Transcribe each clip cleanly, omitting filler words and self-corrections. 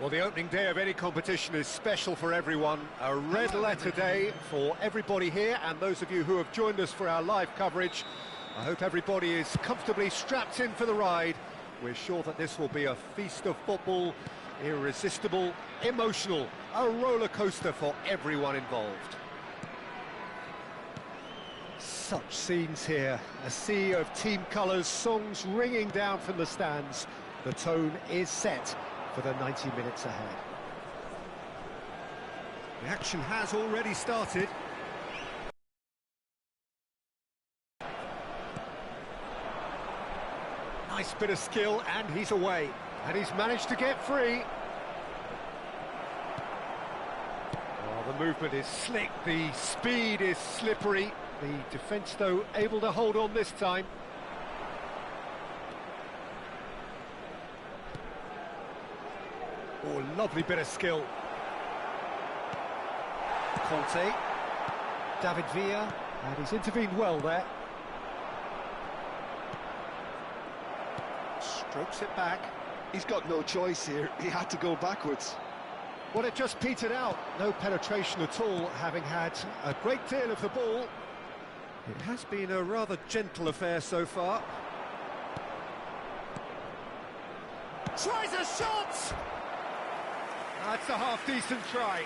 Well, the opening day of any competition is special for everyone. A red letter day for everybody here, and those of you who have joined us for our live coverage. I hope everybody is comfortably strapped in for the ride. We're sure that this will be a feast of football, irresistible, emotional, a roller coaster for everyone involved. Such scenes here, a sea of team colours, songs ringing down from the stands. The tone is set for the 90 minutes ahead. The action has already started. Nice bit of skill, and he's away. And he's managed to get free. Oh, the movement is slick, the speed is slippery. The defence, though, able to hold on this time. Oh, lovely bit of skill. Conte. David Villa, and he's intervened well there. Strokes it back. He's got no choice here, he had to go backwards. Well, it just petered out, no penetration at all, having had a great deal of the ball. It has been a rather gentle affair so far. Tries a shot! That's a half-decent try.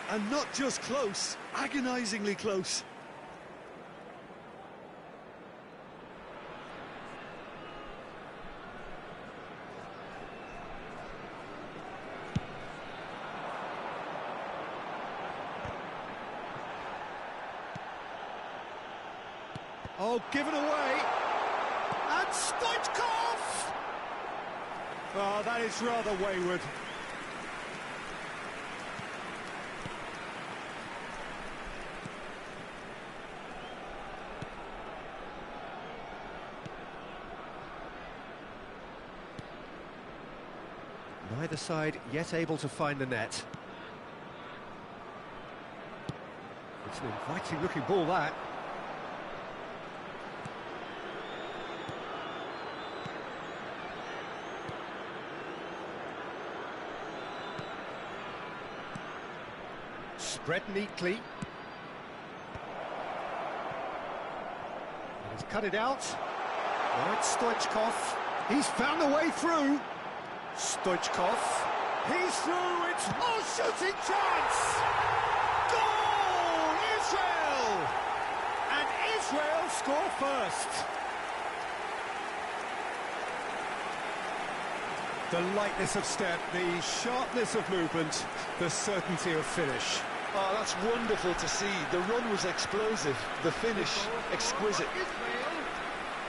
And not just close, agonisingly close. Oh, given away. And Stoichkov! Oh, that is rather wayward. Neither side yet able to find the net. It's an inviting-looking ball, that. Spread neatly. And he's cut it out. Now it's Stoichkov. He's found a way through. Stoichkov. He's through. It's a shooting chance. Goal! Israel! And Israel score first. The lightness of step, the sharpness of movement, the certainty of finish. Oh, that's wonderful to see. The run was explosive, the finish exquisite. Israel,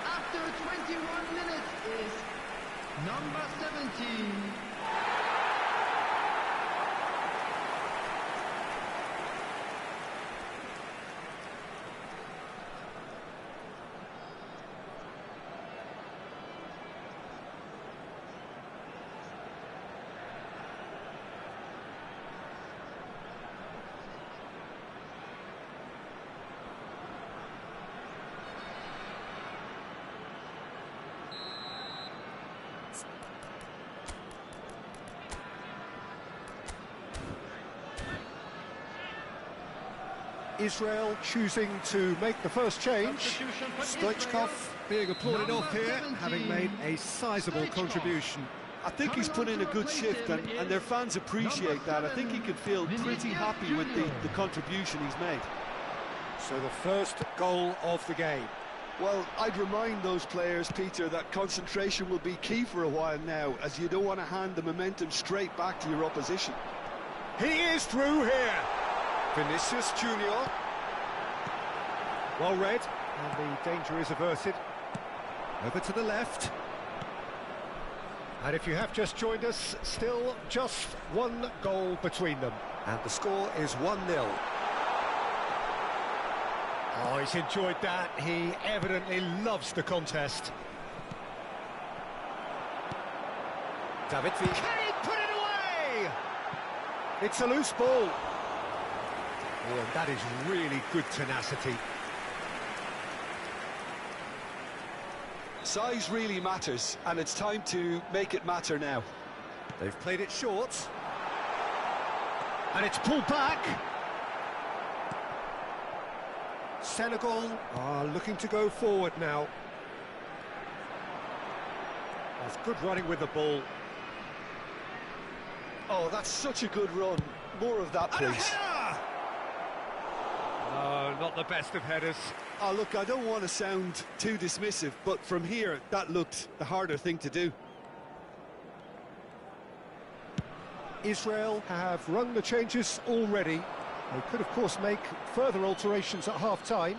after 21 minutes, is number 17. Israel choosing to make the first change. Stoichkov being applauded off here, having made a sizable contribution. I think he's put in a good shift, and their fans appreciate that. I think he can feel pretty happy with the contribution he's made. So the first goal of the game. Well, I'd remind those players, Peter, that concentration will be key for a while now, as you don't want to hand the momentum straight back to your opposition. He is through here. Vinicius Junior. Well read, and the danger is averted. Over to the left. And if you have just joined us, still just one goal between them. And the score is 1-0. Oh, he's enjoyed that. He evidently loves the contest. David Villa. Can he put it away? It's a loose ball. Oh, and that is really good tenacity. Size really matters, and it's time to make it matter now. They've played it short. And it's pulled back. Senegal are looking to go forward now. That's good running with the ball. Oh, that's such a good run. More of that, please. No, not the best of headers. Oh, look, I don't want to sound too dismissive, but from here, that looked the harder thing to do. Israel have rung the changes already. They could, of course, make further alterations at half-time.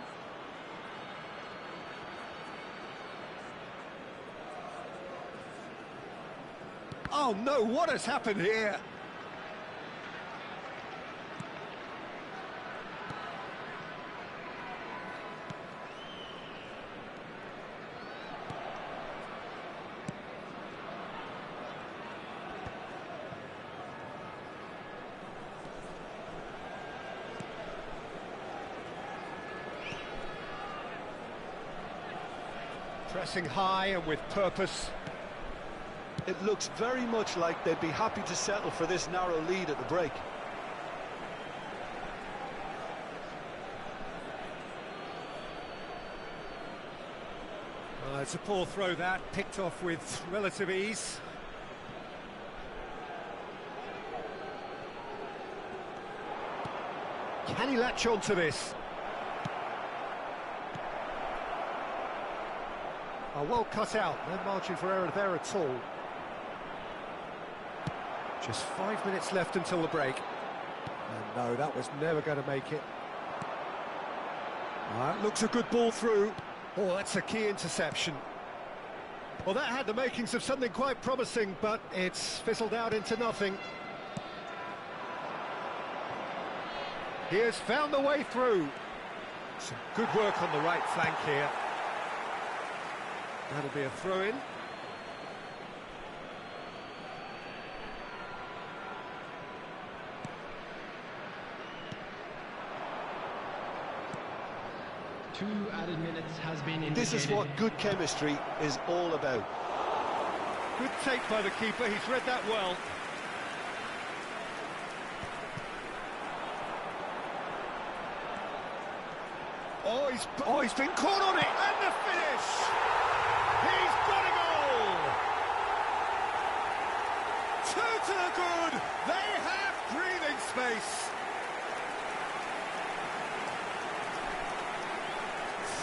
Oh no, what has happened here? Pressing high and with purpose. It looks very much like they'd be happy to settle for this narrow lead at the break. It's a poor throw that, picked off with relative ease. Can he latch on to this? Oh, well cut out, no margin for error there at all. Just 5 minutes left until the break. And no, that was never going to make it. That looks a good ball through. Oh, that's a key interception. Well, that had the makings of something quite promising, but it's fizzled out into nothing. He has found the way through. Some good work on the right flank here. That'll be a throw-in. Two added minutes has been indicated. This is what good chemistry is all about. Good take by the keeper, he's read that well. Oh, he's been caught on it, and the finish! He's got a goal! Two to the good, they have breathing space.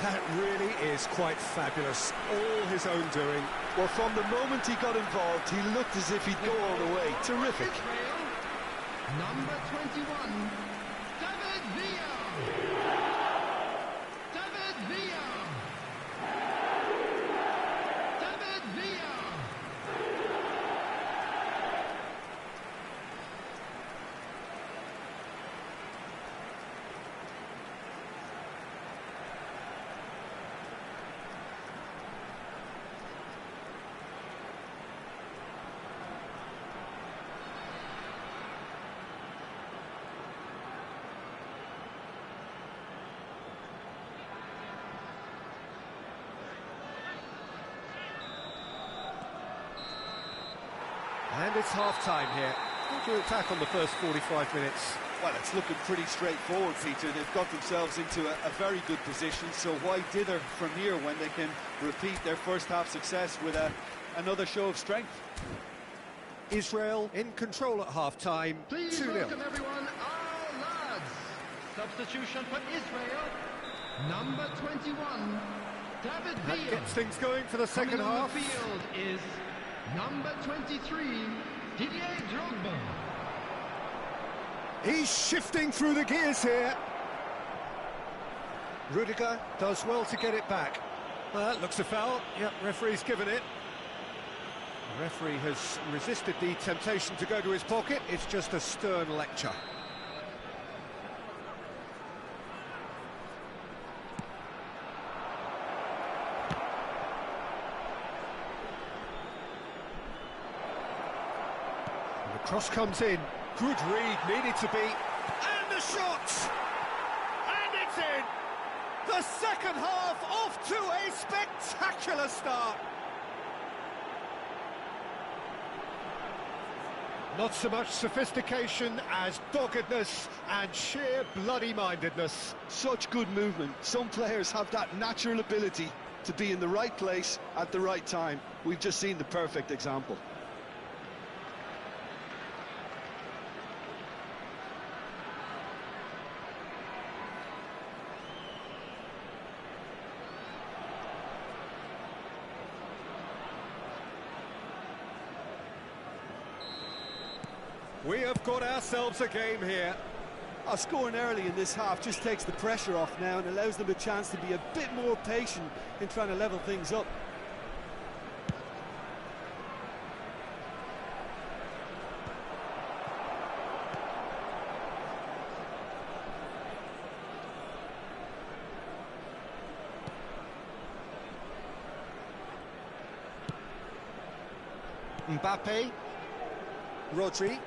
That really is quite fabulous, all his own doing. Well, from the moment he got involved, he looked as if he'd go all the way. Terrific. Israel, number 21, David Villa. David Villa. David Villa. And it's half-time here. How do you attack on the first 45 minutes? Well, it's looking pretty straightforward, Peter. They've got themselves into a very good position, so why dither from here when they can repeat their first-half success with another show of strength? Israel in control at half-time, 2-0. Please welcome everyone, our lads. Substitution for Israel, number 21, David That Villa. gets things going for the second Coming on half. the field is number 23, Didier Drogba. He's shifting through the gears here. Rudiger does well to get it back. That looks a foul. Yep, referee's given it. The referee has resisted the temptation to go to his pocket. It's just a stern lecture. And the cross comes in. Good read, needed to be. And the shot! And it's in! The second half off to a spectacular start. Not so much sophistication as doggedness and sheer bloody-mindedness. Such good movement. Some players have that natural ability to be in the right place at the right time. We've just seen the perfect example. We have got ourselves a game here. Scoring early in this half just takes the pressure off now and allows them a chance to be a bit more patient in trying to level things up. Mbappe. Rodri.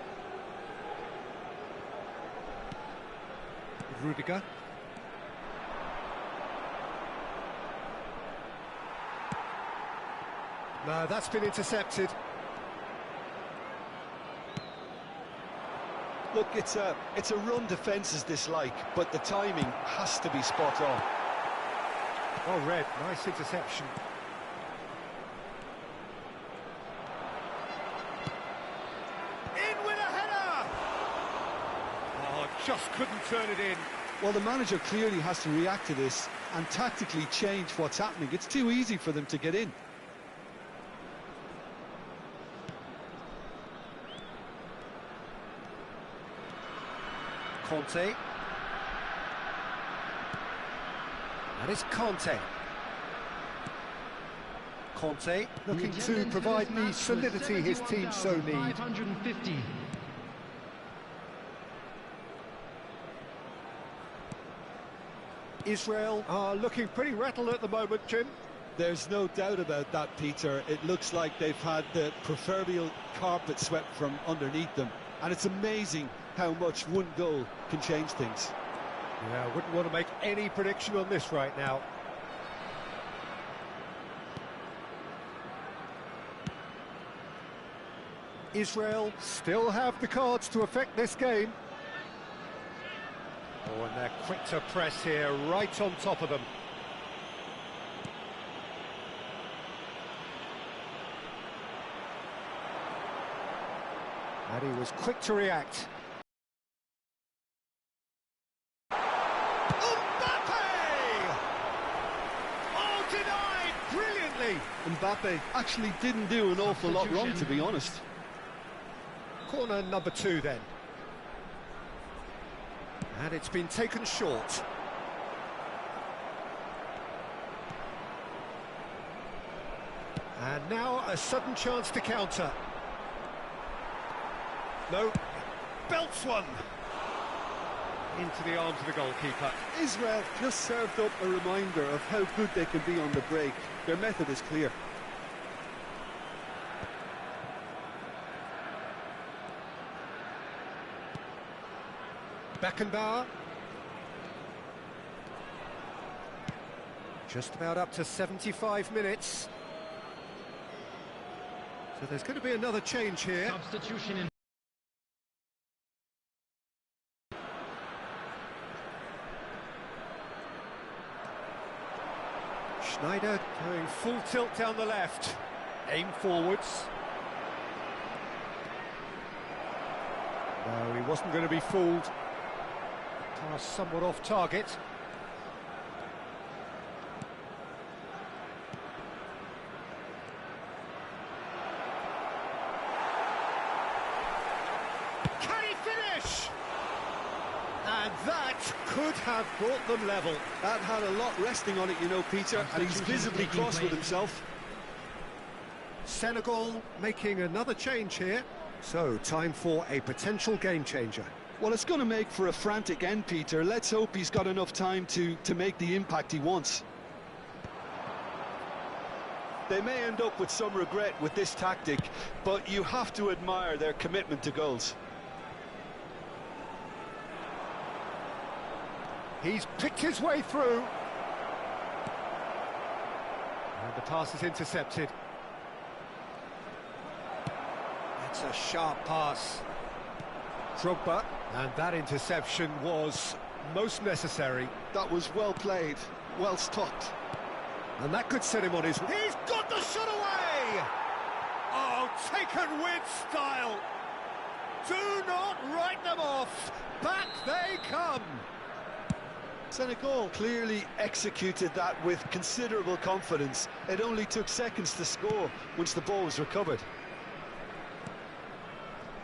Rudiger. No, that's been intercepted. Look, it's a run defence's dislike, but the timing has to be spot on. Well read, nice interception. In with a header! Oh, just couldn't turn it in. Well, the manager clearly has to react to this and tactically change what's happening. It's too easy for them to get in. Conte. That is Conte. Conte looking to provide the solidity his team so need. 550. Israel are looking pretty rattled at the moment, Jim. There's no doubt about that, Peter. It looks like they've had the proverbial carpet swept from underneath them. And it's amazing how much one goal can change things. Yeah, I wouldn't want to make any prediction on this right now. Israel still have the cards to affect this game. Oh, and they're quick to press here, right on top of them. And he was quick to react. Mbappe! Oh, denied brilliantly! Mbappe actually didn't do an awful lot wrong, to be honest. Corner number 2 then. And it's been taken short. And now a sudden chance to counter. No, belts one. Into the arms of the goalkeeper. Israel just served up a reminder of how good they can be on the break. Their method is clear. Beckenbauer. Just about up to 75 minutes. So there's going to be another change here. Substitution in. Schneider going full tilt down the left. Aim forwards. No, he wasn't going to be fooled. Pass somewhat off target. Can he finish? And that could have brought them level. That had a lot resting on it, you know, Peter, and he's visibly cross with himself. Senegal making another change here. So, time for a potential game changer. Well, it's going to make for a frantic end, Peter. Let's hope he's got enough time to make the impact he wants. They may end up with some regret with this tactic, but you have to admire their commitment to goals. He's picked his way through. And the pass is intercepted. It's a sharp pass. Drogba, and that interception was most necessary. That was well played, well stopped. And that could set him on his... He's got the shot away! Oh, taken with style. Do not write them off. Back they come. Senegal clearly executed that with considerable confidence. It only took seconds to score once the ball was recovered.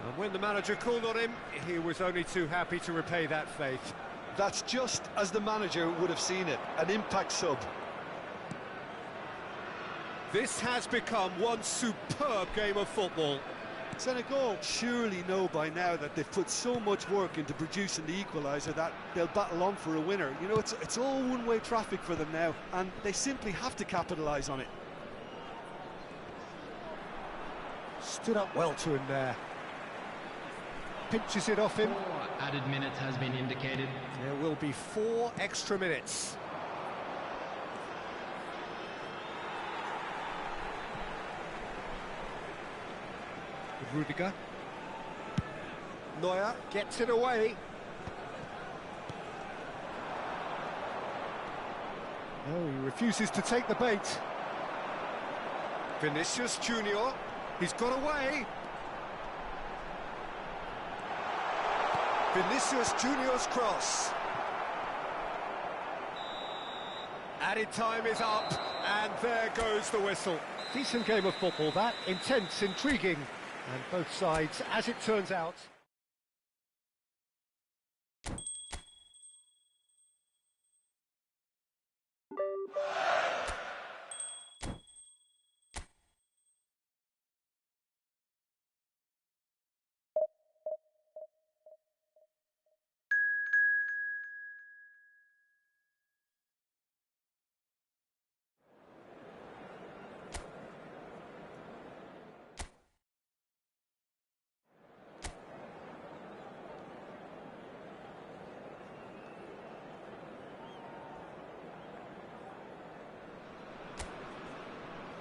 And when the manager called on him, he was only too happy to repay that faith. That's just as the manager would have seen it, an impact sub. This has become one superb game of football. Senegal surely know by now that they've put so much work into producing the equaliser that they'll battle on for a winner. You know, it's all one-way traffic for them now, and they simply have to capitalise on it. Stood up well to him there. Pinches it off him. 4 added minutes has been indicated. There will be 4 extra minutes. Rudiger. Neuer gets it away. No, he refuses to take the bait. Vinicius Junior, he's got away. Vinicius Junior's cross. Added time is up, and there goes the whistle. Decent game of football, that. Intense, intriguing. And both sides, as it turns out...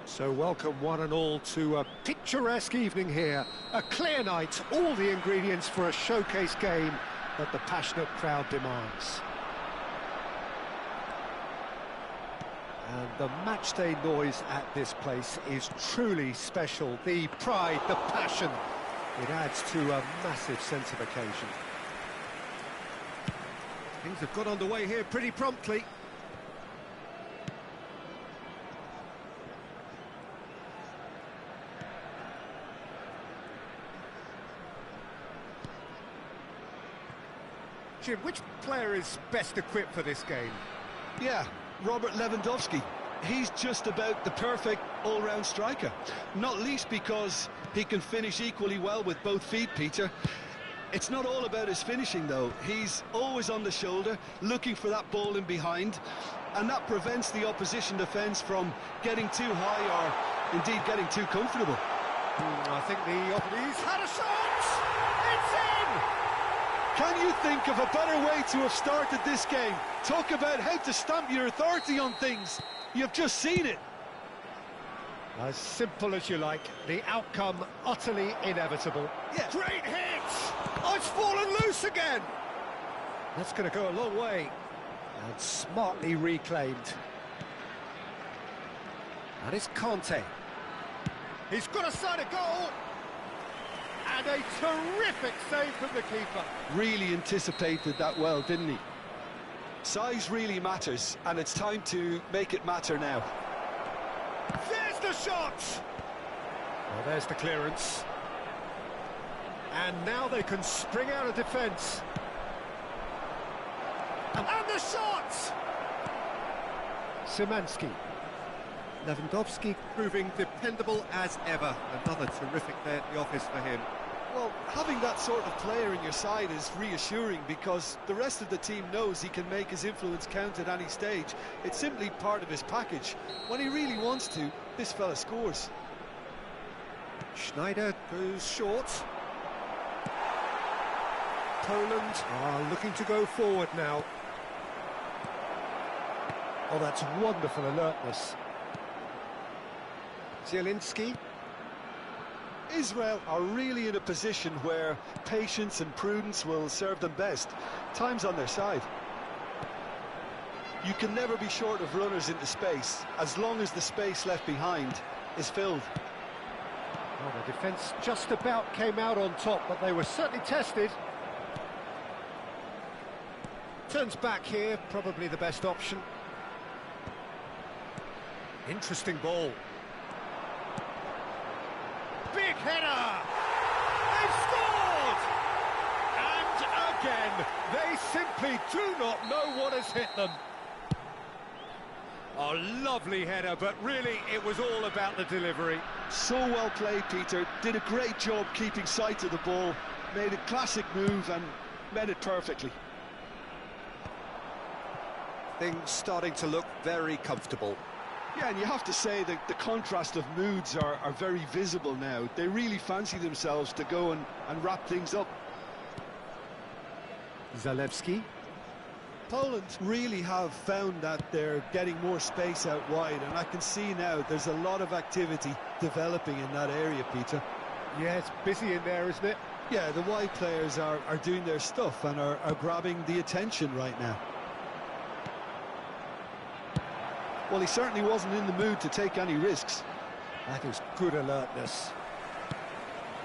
So welcome one and all to a picturesque evening here. A clear night, all the ingredients for a showcase game that the passionate crowd demands. And the matchday noise at this place is truly special. The pride, the passion, it adds to a massive sense of occasion. Things have got underway here pretty promptly. Jim, which player is best equipped for this game? Yeah, Robert Lewandowski. He's just about the perfect all-round striker. Not least because he can finish equally well with both feet, Peter. It's not all about his finishing, though. He's always on the shoulder, looking for that ball in behind, and that prevents the opposition defence from getting too high or, indeed, getting too comfortable. I think he's had a shot! It's in! Can you think of a better way to have started this game? Talk about how to stamp your authority on things. You've just seen it. As simple as you like, the outcome utterly inevitable. Yeah. Great hit! Oh, it's fallen loose again! That's going to go a long way. And smartly reclaimed. And it's Conte. He's got a side of goal! And a terrific save from the keeper. Really anticipated that well, didn't he? Size really matters, and it's time to make it matter now. There's the shot! Well, there's the clearance. And now they can spring out of defence. And the shot! Szymanski. Lewandowski proving dependable as ever. Another terrific day at the office for him. Well, having that sort of player in your side is reassuring because the rest of the team knows he can make his influence count at any stage. It's simply part of his package. When he really wants to, this fella scores. Schneider goes short. Poland are looking to go forward now. Oh, that's wonderful alertness. Zielinski. Israel are really in a position where patience and prudence will serve them best. Time's on their side. You can never be short of runners into space, as long as the space left behind is filled. Well, the defence just about came out on top, but they were certainly tested. Turns back here, probably the best option. Interesting ball. Big header! They've scored! And again, they simply do not know what has hit them. A lovely header, but really it was all about the delivery. So well played, Peter. Did a great job keeping sight of the ball. Made a classic move and met it perfectly. Things starting to look very comfortable. Yeah, and you have to say that the contrast of moods are very visible now. They really fancy themselves to go and wrap things up. Zalewski. Poland really have found that they're getting more space out wide, and I can see now there's a lot of activity developing in that area, Peter. Yeah, it's busy in there, isn't it? Yeah, the wide players are doing their stuff and are grabbing the attention right now. Well, he certainly wasn't in the mood to take any risks. That is good alertness.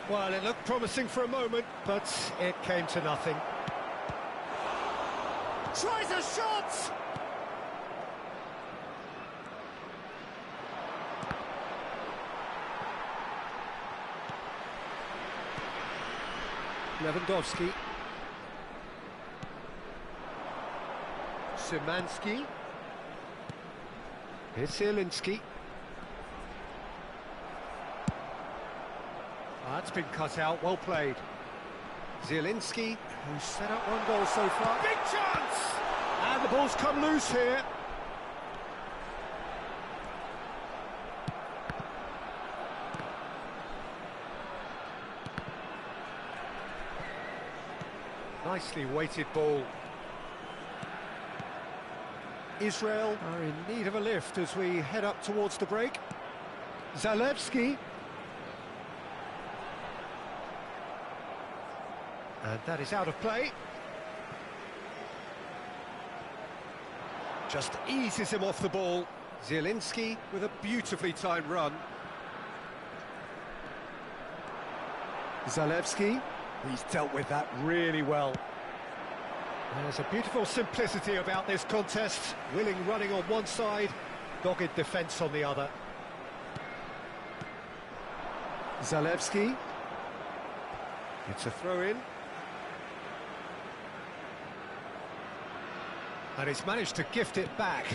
Well, it looked promising for a moment, but it came to nothing. Tries a shot! Lewandowski. Szymanski. Here's Zielinski. That's been cut out, well played. Zielinski, who's set up one goal so far. Big chance! And the ball's come loose here. Nicely weighted ball. Israel are in need of a lift as we head up towards the break. Zalewski. And that is out of play. Just eases him off the ball. Zielinski with a beautifully timed run. Zalewski. He's dealt with that really well. There's a beautiful simplicity about this contest. Willing running on one side, dogged defence on the other. Zalewski. It's a throw-in. And he's managed to gift it back.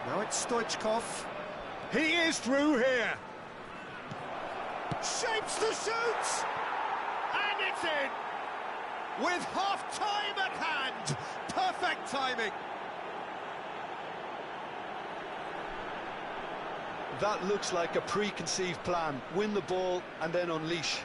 Now it's Stoichkov. He is through here. Shapes to shoot! And it's in! With half-time at hand. Perfect timing. That looks like a preconceived plan. Win the ball and then unleash.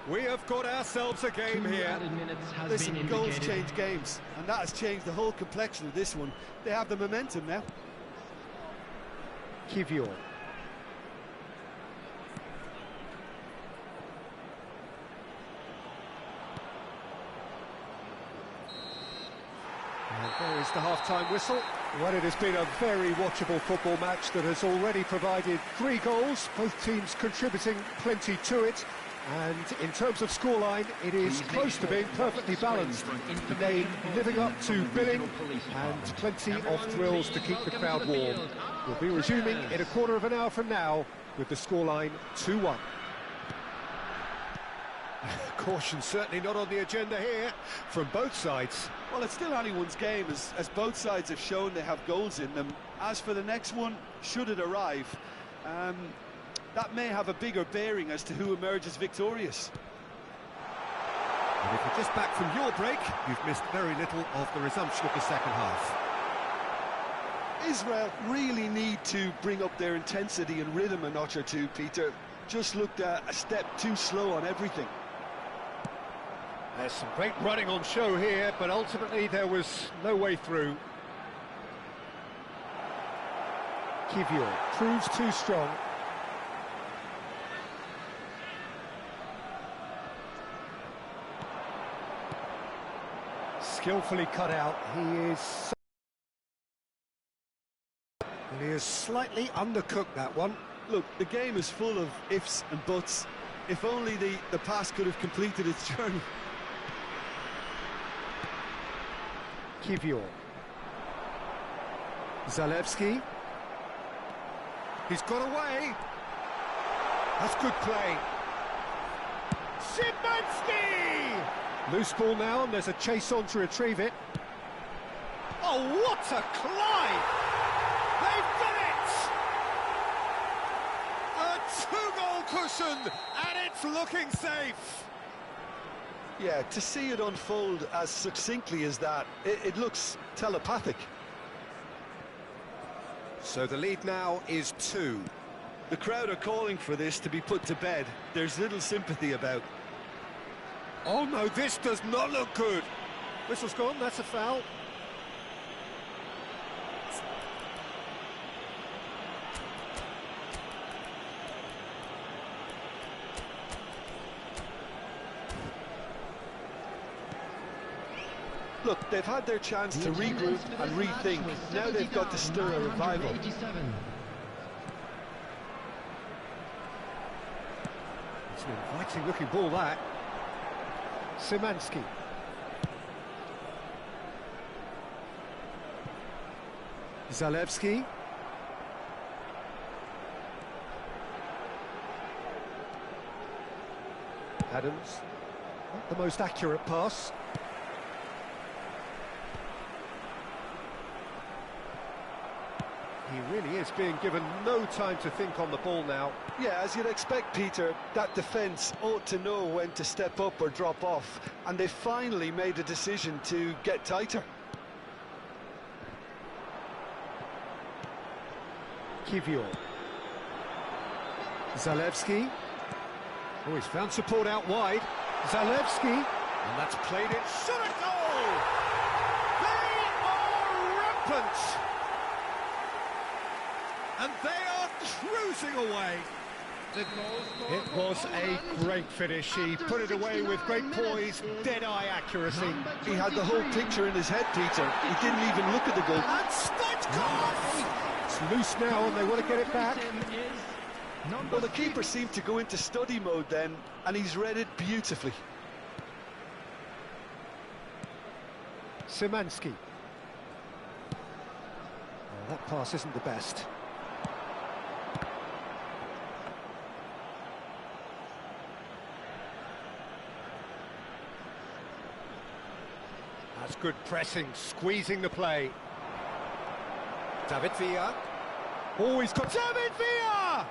We have got ourselves a game here. Listen, goals change games, and that has changed the whole complexion of this one. They have the momentum now. Kivior. And there is the half-time whistle. Well, it has been a very watchable football match that has already provided 3 goals, both teams contributing plenty to it. And in terms of scoreline, it is close to being perfectly balanced. The game living up to billing and plenty of thrills to keep the crowd warm. We'll be resuming in a quarter of an hour from now with the scoreline 2-1. Caution certainly not on the agenda here from both sides. Well, it's still anyone's game, as both sides have shown they have goals in them. As for the next one, should it arrive, that may have a bigger bearing as to who emerges victorious. And if you're just back from your break, you've missed very little of the resumption of the second half. Israel really need to bring up their intensity and rhythm a notch or two, Peter. Just looked a step too slow on everything. There's some great running on show here, but ultimately there was no way through. Kivior proves too strong. Skillfully cut out. He is slightly undercooked, that one. Look, the game is full of ifs and buts. If only the pass could have completed its journey. Kivior. Zalewski. He's got away. That's good play. Szymanski! Loose ball now, and there's a chase on to retrieve it. Oh, what a climb! They've done it! A two-goal cushion, and it's looking safe. Yeah, to see it unfold as succinctly as that, it looks telepathic. So the lead now is 2. The crowd are calling for this to be put to bed. There's little sympathy about. Oh no, this does not look good. Whistle's gone, that's a foul. Look, they've had their chance to regroup and rethink. Now they've got to stir a revival. It's an inviting looking ball, that. Szymanski. Zalewski. Adams. Not the most accurate pass. He really is being given no time to think on the ball now. Yeah, as you'd expect, Peter, that defence ought to know when to step up or drop off, and they finally made a decision to get tighter. Kivior. Zalewski. Oh, he's found support out wide. Zalewski. And that's played it. Shot a goal! They are rampant! And they are cruising away. It was a great finish. He put it away with great poise, dead-eye accuracy. He had the whole picture in his head, Peter. He didn't even look at the goal. And Stoichkov! It's loose now, and they want to get it back. Well, the keeper seemed to go into study mode then, and he's read it beautifully. Szymanski. Oh, that pass isn't the best. That's good pressing, squeezing the play. David Villa. Oh, he's got David Villa!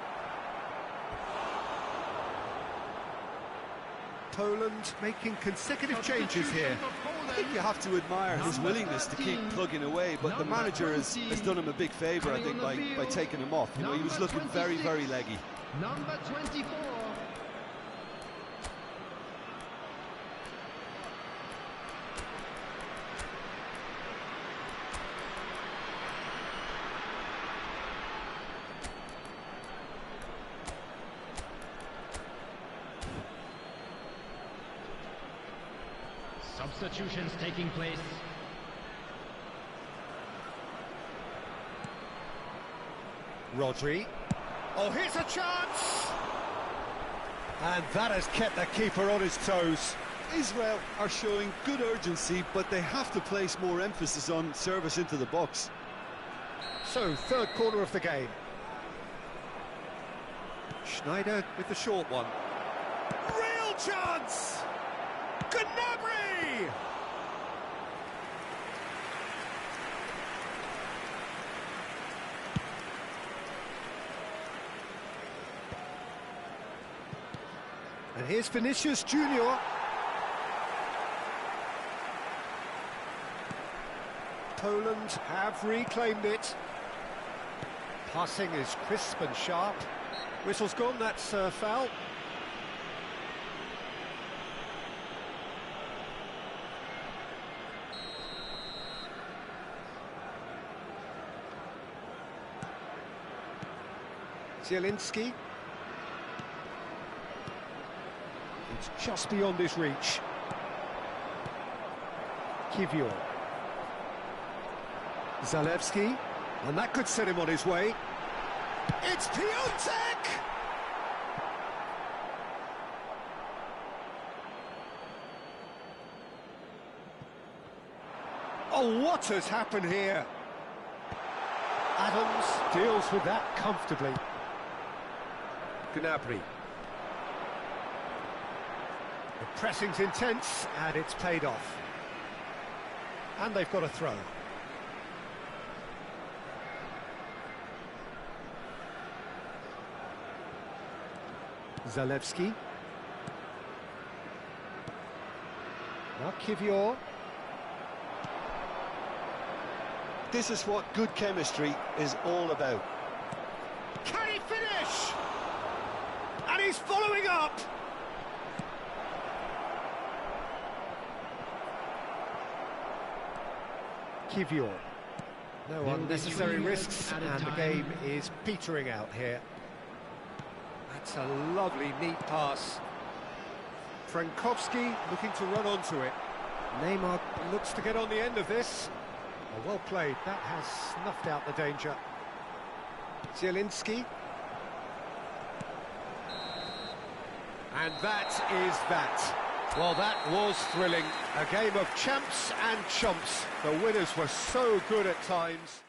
Poland making consecutive changes here. I think you have to admire his willingness to keep plugging away, but the manager has done him a big favour, I think, by taking him off. You know, he was looking very, very leggy. Number 24. Substitutions taking place. Rodri. Oh, here's a chance! And that has kept the keeper on his toes. Israel are showing good urgency, but they have to place more emphasis on service into the box. So, third corner of the game. Schneider with the short one. Real chance! Gnabry! And here's Vinicius Junior. Poland have reclaimed it. Passing is crisp and sharp. Whistle's gone, that's foul. Zielinski. It's just beyond his reach. Kiwior. Zalewski, and that could set him on his way. It's Piontek! Oh, what has happened here? Adams deals with that comfortably. Gnabry. The pressing's intense, and it's paid off. And they've got a throw. Zalewski. Now Kiwior. This is what good chemistry is all about. Can he finish? And he's following up. Kiwior. No unnecessary risks, and the game is petering out here. That's a lovely, neat pass. Frankowski looking to run onto it. Neymar looks to get on the end of this. Oh, well played, that has snuffed out the danger. Zielinski. And that is that. Well, that was thrilling. A game of champs and chumps. The winners were so good at times.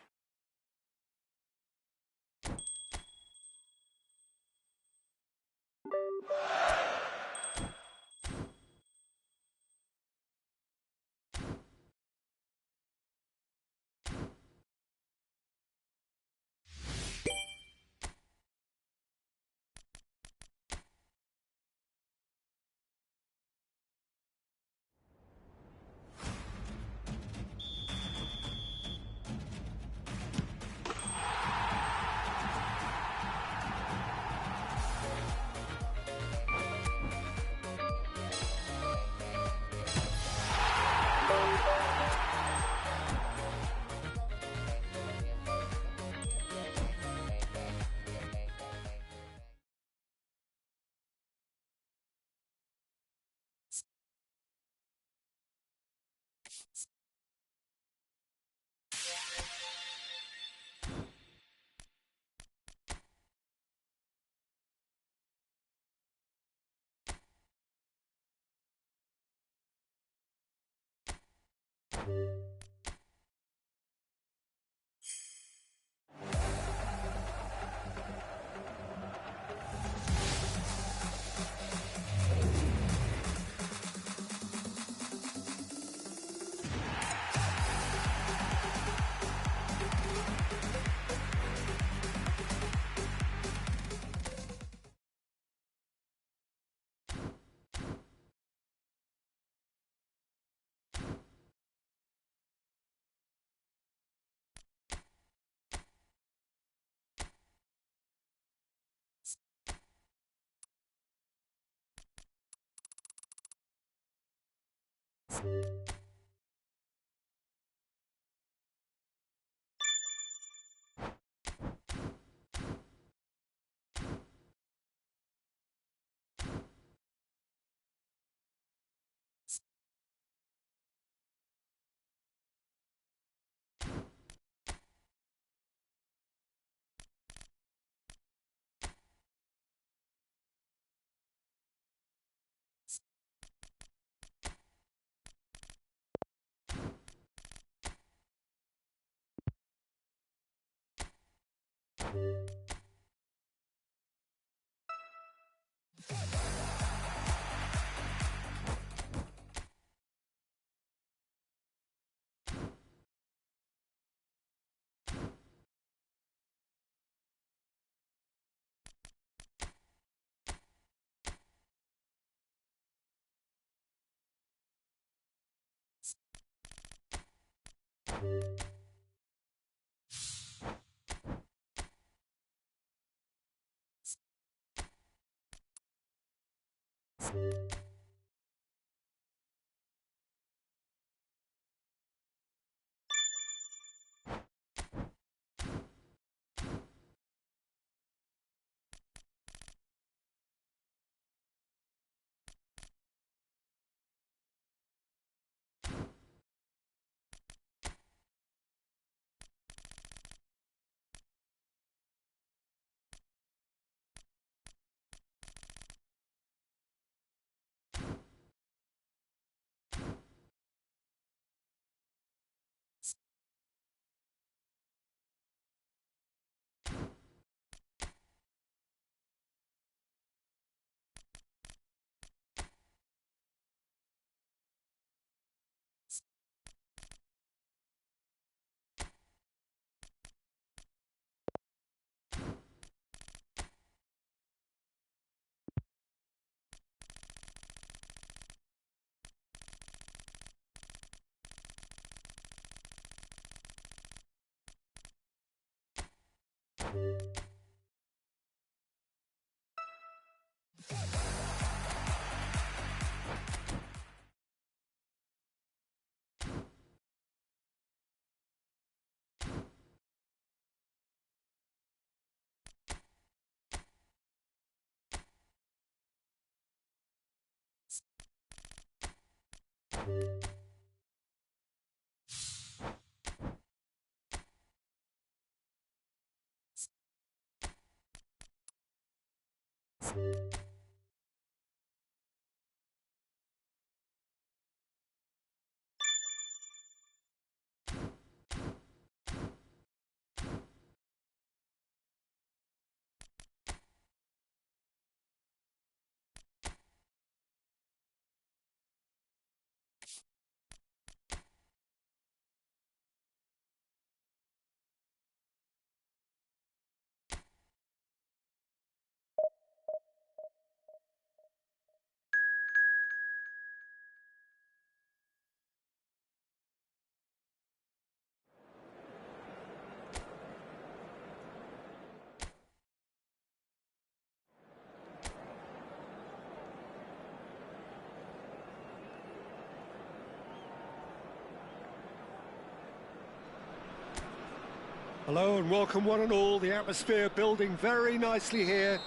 Hello and welcome one and all. The atmosphere building very nicely here.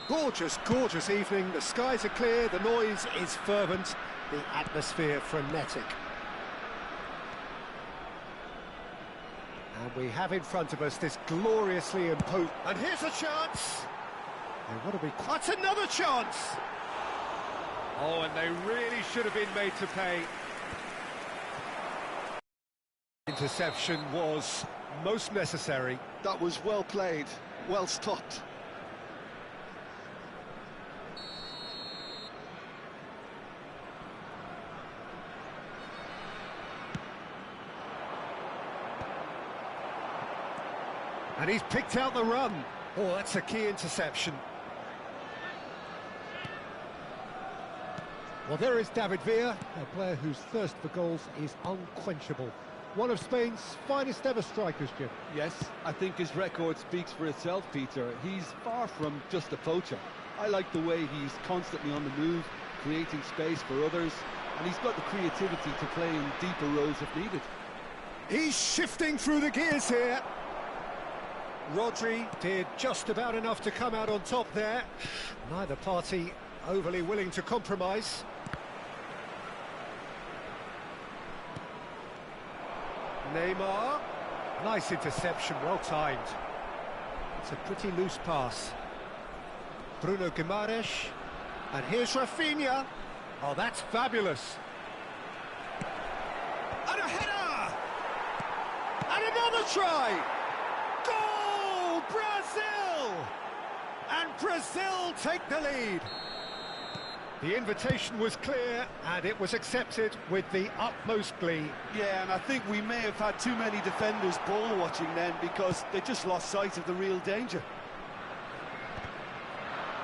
Gorgeous, gorgeous evening. The skies are clear, the noise is fervent, the atmosphere frenetic. And we have in front of us this gloriously imposing... And here's a chance! And what are we... That's another chance! Oh, and they really should have been made to pay. Interception was most necessary. That was well played, well stopped. And he's picked out the run. Oh, that's a key interception. Well, there is David Villa, a player whose thirst for goals is unquenchable. One of Spain's finest ever strikers, Jim. Yes, I think his record speaks for itself, Peter. He's far from just a poacher. I like the way he's constantly on the move, creating space for others, and he's got the creativity to play in deeper roles if needed. He's shifting through the gears here. Rodri did just about enough to come out on top there. Neither party overly willing to compromise. Neymar, nice interception, well timed. It's a pretty loose pass. Bruno Guimaraes, and here's Rafinha. Oh, that's fabulous. And a header! And another try! Goal! Brazil! And Brazil take the lead. The invitation was clear, and it was accepted with the utmost glee. Yeah, and I think we may have had too many defenders ball watching then because they just lost sight of the real danger.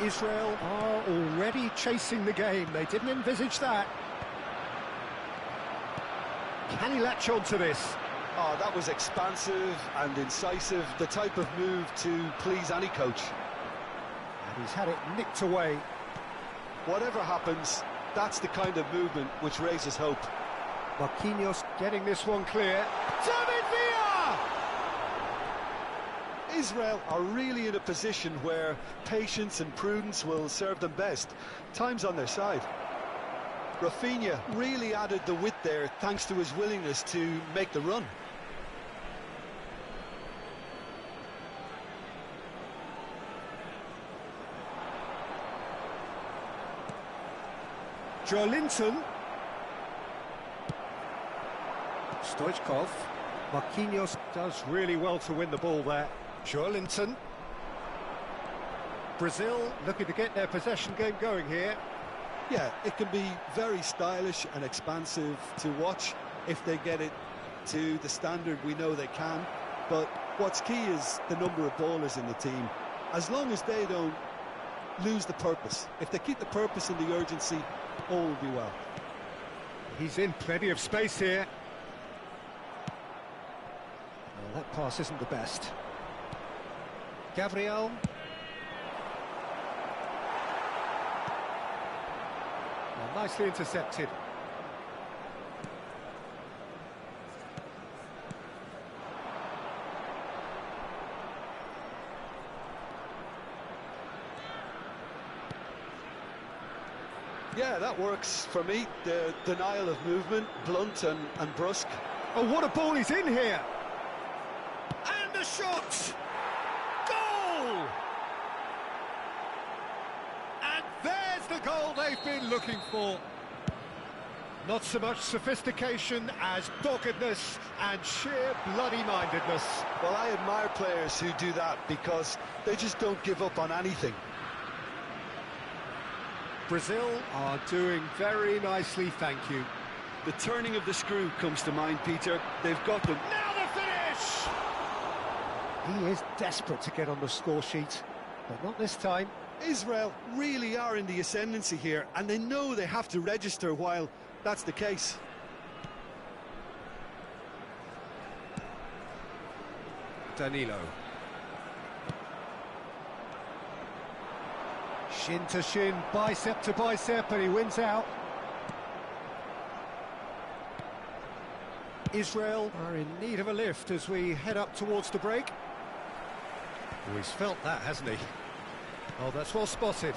Israel are already chasing the game. They didn't envisage that. Can he latch on to this? Oh, that was expansive and incisive, the type of move to please any coach. And he's had it nicked away. Whatever happens, that's the kind of movement which raises hope. Marquinhos getting this one clear. David Villa! Israel are really in a position where patience and prudence will serve them best. Time's on their side. Rafinha really added the width there thanks to his willingness to make the run. Joelinton. Stoichkov. Marquinhos does really well to win the ball there. Joelinton. Brazil looking to get their possession game going here. Yeah, it can be very stylish and expansive to watch if they get it to the standard we know they can. But what's key is the number of ballers in the team. As long as they don't lose the purpose, if they keep the purpose and the urgency, all will be well. He's in plenty of space here. Well, that pass isn't the best. Gabriel. Well, nicely intercepted. Yeah, that works for me. The denial of movement, blunt and brusque. Oh, what a ball he's in here! And the shot! Goal! And there's the goal they've been looking for. Not so much sophistication as doggedness and sheer bloody-mindedness. Well, I admire players who do that because they just don't give up on anything. Brazil are doing very nicely, thank you. The turning of the screw comes to mind, Peter. They've got them. Now the finish! He is desperate to get on the score sheet, but not this time. Israel really are in the ascendancy here, and they know they have to register while that's the case. Danilo. Shin to shin, bicep to bicep, and he wins out. Israel are in need of a lift as we head up towards the break. Oh, he's felt that, hasn't he? Oh, that's well spotted.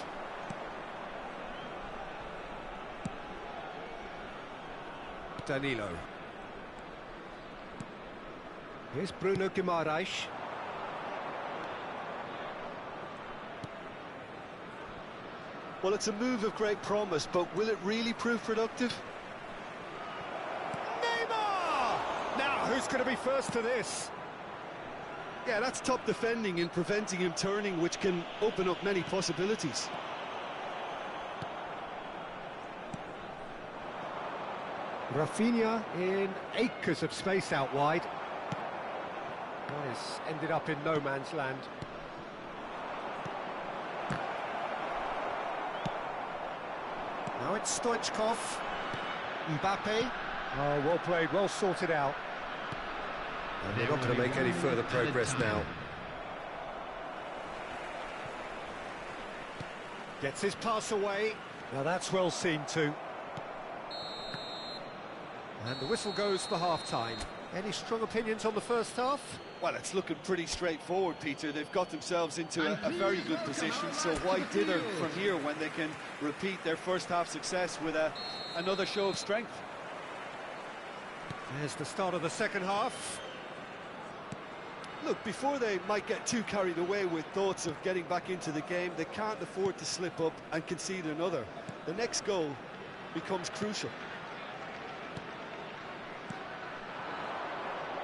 Danilo. Here's Bruno Guimaraes. Well, it's a move of great promise, but will it really prove productive? Neymar! Now, who's going to be first to this? Yeah, that's top defending and preventing him turning, which can open up many possibilities. Rafinha in acres of space out wide. Well, he's ended up in no man's land. Now it's Stoichkov. Mbappe. Oh, well played, well sorted out. And they're not going to make any further progress now. Gets his pass away. Now that's well seen too. And the whistle goes for half-time. Any strong opinions on the first half? Well, it's looking pretty straightforward, Peter. They've got themselves into a very good position, so why dither from here when they can repeat their first half success with another show of strength? There's the start of the second half. Look, before they might get too carried away with thoughts of getting back into the game, they can't afford to slip up and concede another. The next goal becomes crucial.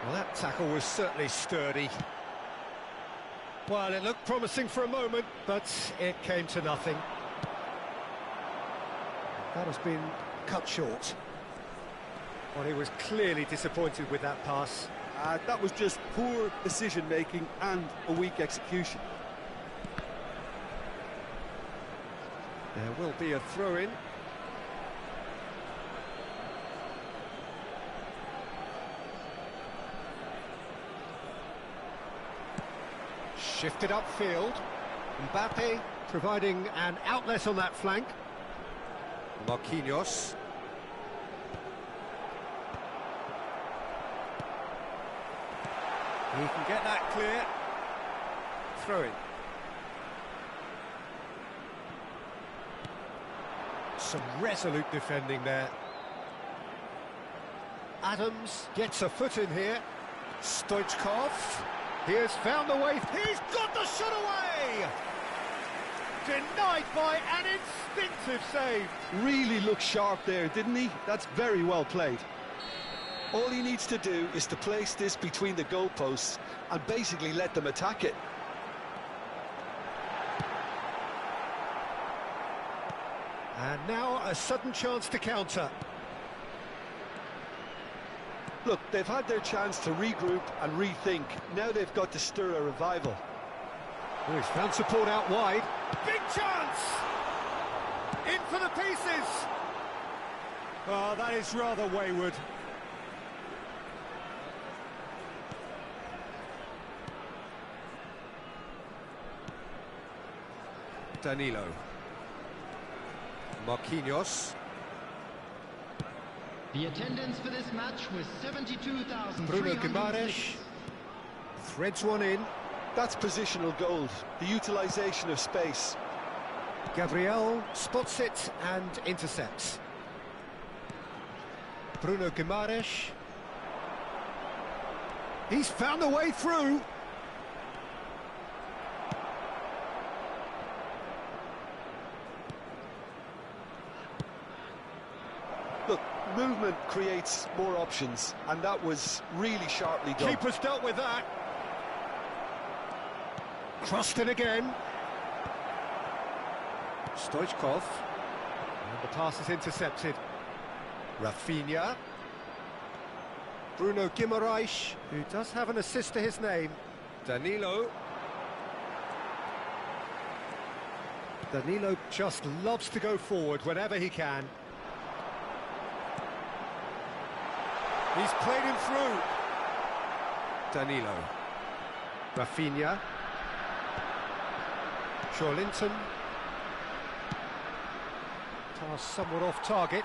Well, that tackle was certainly sturdy. Well, it looked promising for a moment, but it came to nothing. That has been cut short. Well, he was clearly disappointed with that pass. That was just poor decision-making and a weak execution. There will be a throw-in. Shifted upfield. Mbappe providing an outlet on that flank. Marquinhos. He can get that clear. Throw in. Some resolute defending there. Adams gets a foot in here. Stoichkov. He has found the way. He's got the shot away! Denied by an instinctive save. Really looked sharp there, didn't he? That's very well played. All he needs to do is to place this between the goalposts and basically let them attack it. And now a sudden chance to counter. Look, they've had their chance to regroup and rethink. Now they've got to stir a revival. Oh, he's found support out wide. Big chance! In for the pieces! Oh, that is rather wayward. Danilo. Marquinhos. The attendance for this match was 72,000. Bruno Guimaraes threads one in. That's positional gold, the utilisation of space. Gabriel spots it and intercepts. Bruno Guimaraes. He's found a way through. Look, movement creates more options, and that was really sharply done. Keeper's dealt with that. Crossed in again. Stoichkov. And the pass is intercepted. Rafinha. Bruno Guimaraes, who does have an assist to his name. Danilo. Danilo just loves to go forward whenever he can. He's played him through. Danilo. Rafinha. Linton. Pass somewhat off target.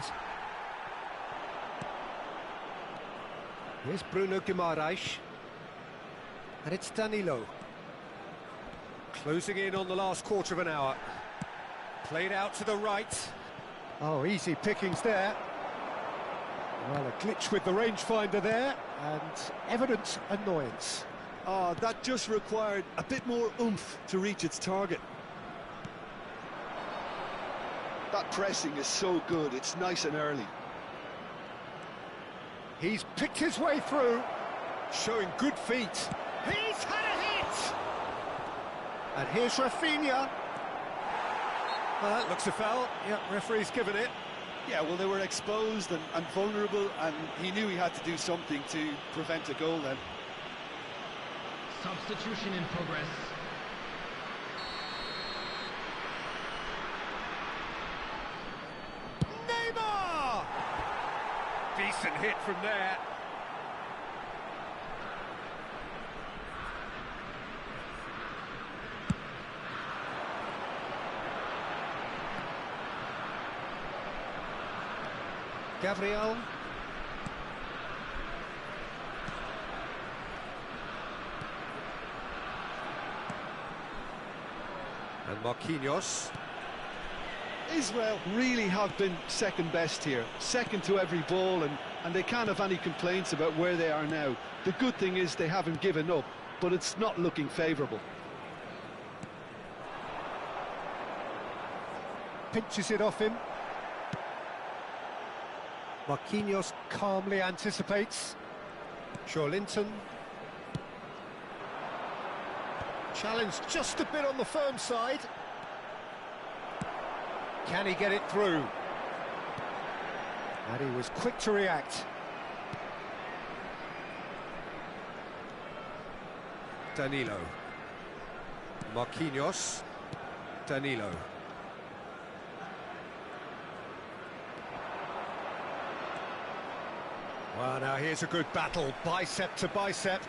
Here's Bruno Guimaraes. And it's Danilo. Closing in on the last quarter of an hour. Played out to the right. Oh, easy pickings there. Well, a glitch with the rangefinder there, and evident annoyance. Oh, that just required a bit more oomph to reach its target. That pressing is so good, it's nice and early. He's picked his way through, showing good feet. He's had a hit! And here's Rafinha. That looks a foul. Yeah, referee's given it. Yeah, well, they were exposed and vulnerable, and he knew he had to do something to prevent a goal then. Substitution in progress. Neymar! Decent hit from there. Gabriel. And Marquinhos. Israel really have been second best here, second to every ball, and they can't have any complaints about where they are now. The good thing is they haven't given up, but it's not looking favourable. Pinches it off him. Marquinhos calmly anticipates. Linton. Challenged just a bit on the firm side. Can he get it through? And he was quick to react. Danilo. Marquinhos. Danilo. Well, now here's a good battle, bicep to bicep.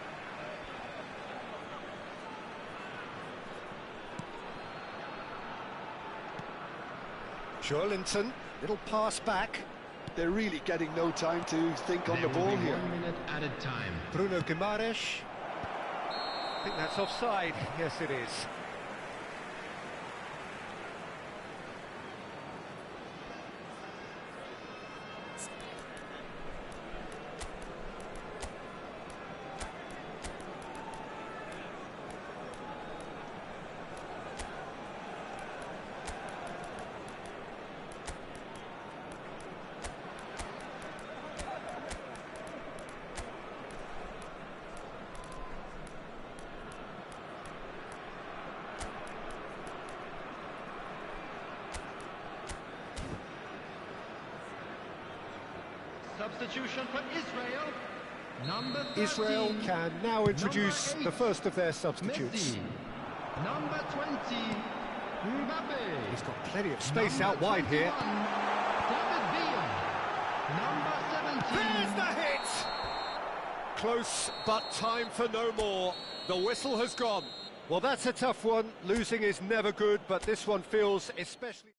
Joelinton, little pass back. They're really getting no time to think on the There will ball be here. 1 minute added time. Bruno Guimaraes. I think that's offside. Yes, it is. Substitution for Israel. Number 13, Israel can now introduce Number 8, the first of their substitutes. Messi. Number 20, Mbappe. He's got plenty of space Number out wide here. 21, David Villa. Number 17. There's the hit! Close, but time for no more. The whistle has gone. Well, that's a tough one. Losing is never good, but this one feels especially...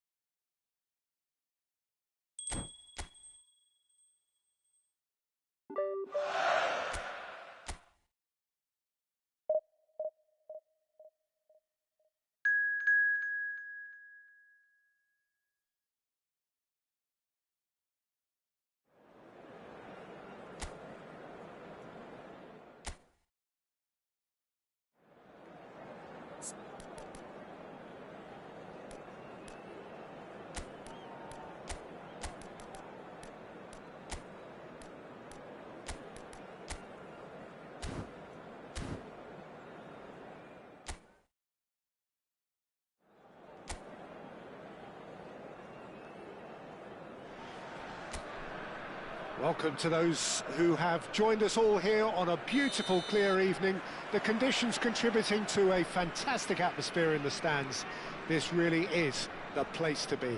Welcome to those who have joined us all here on a beautiful, clear evening. The conditions contributing to a fantastic atmosphere in the stands. This really is the place to be.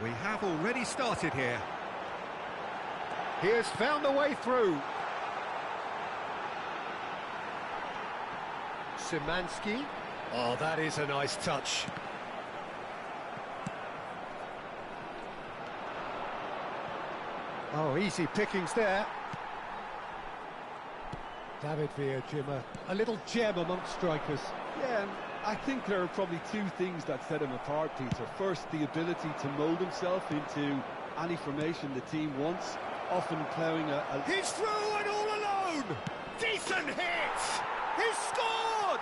We have already started here. He has found a way through. Szymanski. Oh, that is a nice touch. Oh, easy pickings there. David Villa, Jimmer, a little gem amongst strikers. Yeah, and I think there are probably two things that set him apart, Peter. First, the ability to mould himself into any formation the team wants, often ploughing a... He's through and all alone! Decent hit! He's scored!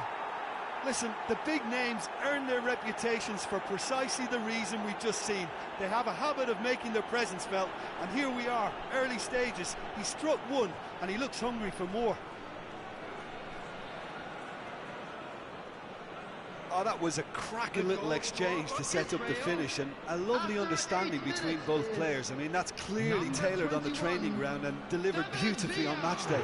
Listen, the big names earn their reputations for precisely the reason we've just seen. They have a habit of making their presence felt, and here we are, early stages. He struck one, and he looks hungry for more. Oh, that was a cracking little exchange to set up the finish, and a lovely understanding between both players. I mean, that's clearly tailored on the training ground and delivered beautifully on match day.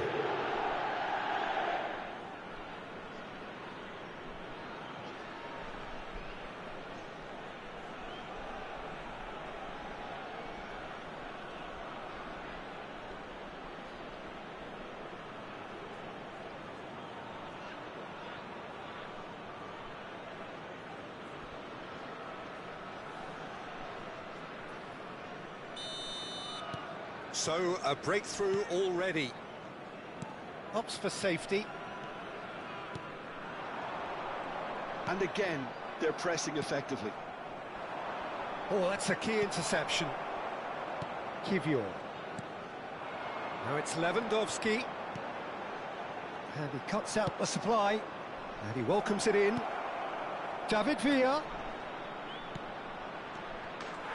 So, a breakthrough already. Opts for safety. And again, they're pressing effectively. Oh, that's a key interception. Kivior. Now it's Lewandowski. And he cuts out the supply. And he welcomes it in. David Villa.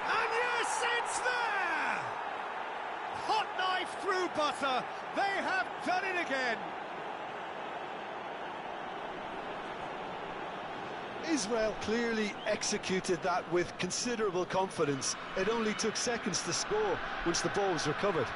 And yes, it's there! Hot knife through butter. They have done it again. Israel clearly executed that with considerable confidence. It only took seconds to score once the ball was recovered.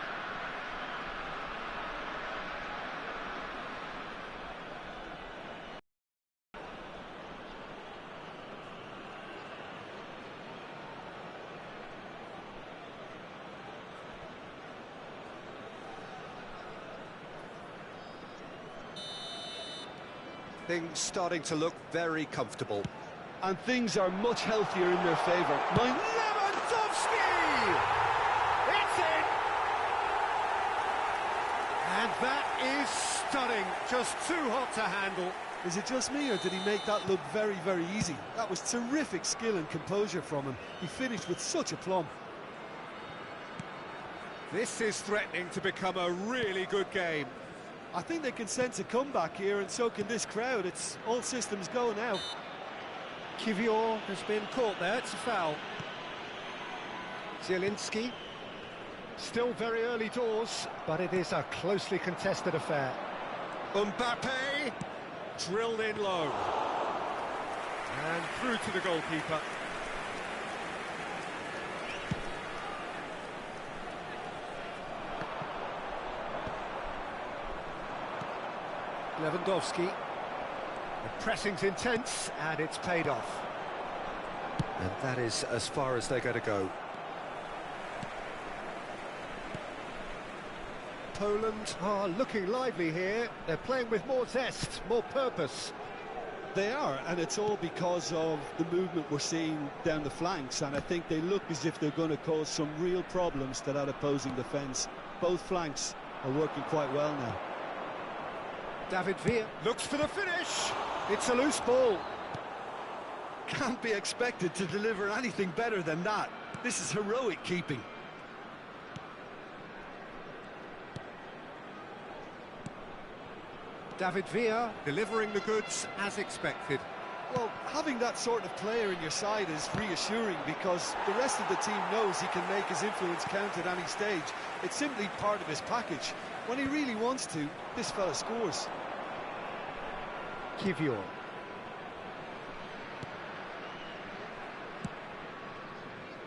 Things starting to look very comfortable. and things are much healthier in their favour. Lewandowski! It's in! And that is stunning, just too hot to handle. Is it just me, or did he make that look very, very easy? That was terrific skill and composure from him. He finished with such aplomb. This is threatening to become a really good game. I think they can sense a comeback here, and so can this crowd. It's all systems go now. Kivior has been caught there, it's a foul. Zielinski, still very early doors, but it is a closely contested affair. Mbappe, drilled in low. And through to the goalkeeper. Lewandowski. The pressing's intense, and it's paid off. And that is as far as they're going to go. Poland are looking lively here. They're playing with more zest, more purpose. They are, and it's all because of the movement we're seeing down the flanks, and I think they look as if they're going to cause some real problems to that opposing defence. Both flanks are working quite well now. David Villa looks for the finish. It's a loose ball. Can't be expected to deliver anything better than that. This is heroic keeping. David Villa delivering the goods as expected. Well, having that sort of player in your side is reassuring, because the rest of the team knows he can make his influence count at any stage. It's simply part of his package. When he really wants to, this fella scores. Kivior.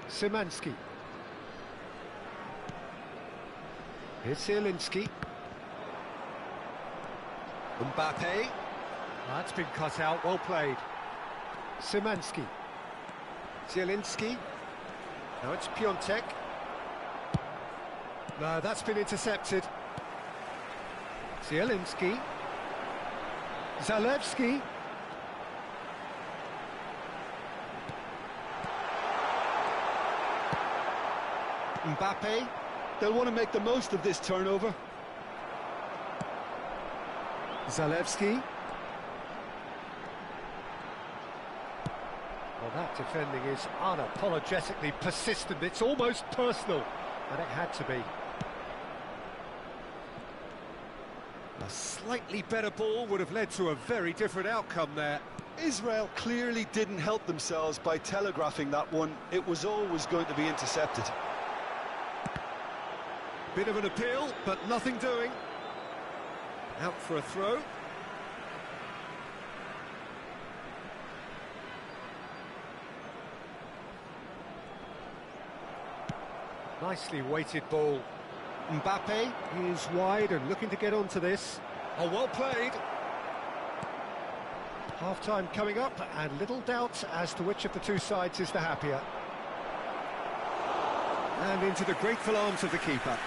Szymanski. Here's Zielinski. Mbappe. That's been cut out, well played. Szymanski. Zielinski. Now it's Piontek. No, that's been intercepted. Zielinski. Zalewski. Mbappe. They'll want to make the most of this turnover. Zalewski. Well, that defending is unapologetically persistent. It's almost personal, and it had to be. A slightly better ball would have led to a very different outcome there. Israel clearly didn't help themselves by telegraphing that one. It was always going to be intercepted. Bit of an appeal, but nothing doing. Out for a throw. Nicely weighted ball. Mbappe is wide and looking to get onto this. Oh, well played. Half-time coming up, and little doubt as to which of the two sides is the happier. And into the grateful arms of the keeper.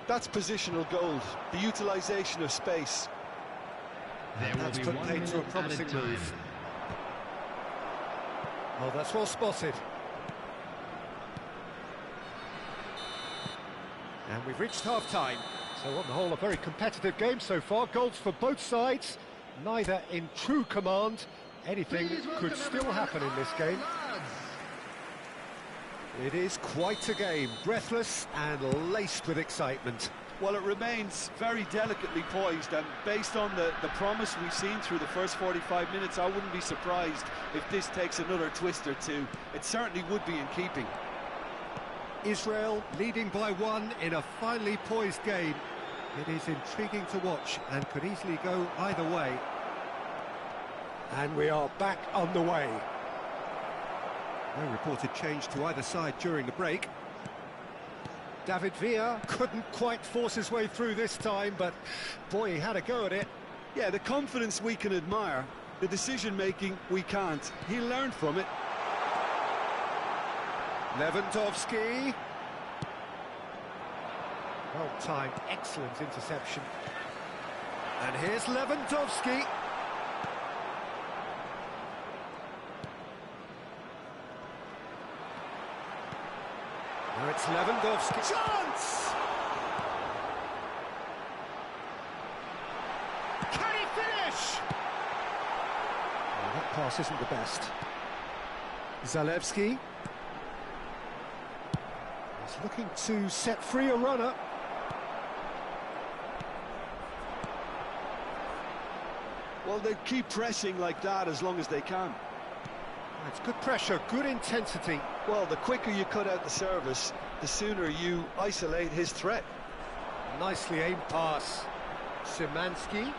That's positional gold, the utilisation of space. That's put paid to a promising move. Oh, that's well spotted. And we've reached half-time. So on the whole, a very competitive game so far. Goals for both sides, neither in true command. Anything could still happen in this game. It is quite a game, breathless and laced with excitement. Well, it remains very delicately poised, and based on the promise we've seen through the first 45 minutes, I wouldn't be surprised if this takes another twist or two. It certainly would be in keeping. Israel leading by one in a finely poised game. It is intriguing to watch and could easily go either way. And we are back on the way. No reported change to either side during the break. David Villa couldn't quite force his way through this time, but boy, he had a go at it. Yeah, the confidence we can admire, the decision-making we can't. He learned from it. Lewandowski. Well-timed, excellent interception. And here's Lewandowski. Now it's Lewandowski. Chance! Can he finish? Well, that pass isn't the best. Zalewski. He's looking to set free a runner. Well, they keep pressing like that as long as they can. It's good pressure, good intensity. Well, the quicker you cut out the service, the sooner you isolate his threat. Nicely aimed pass. Szymanski.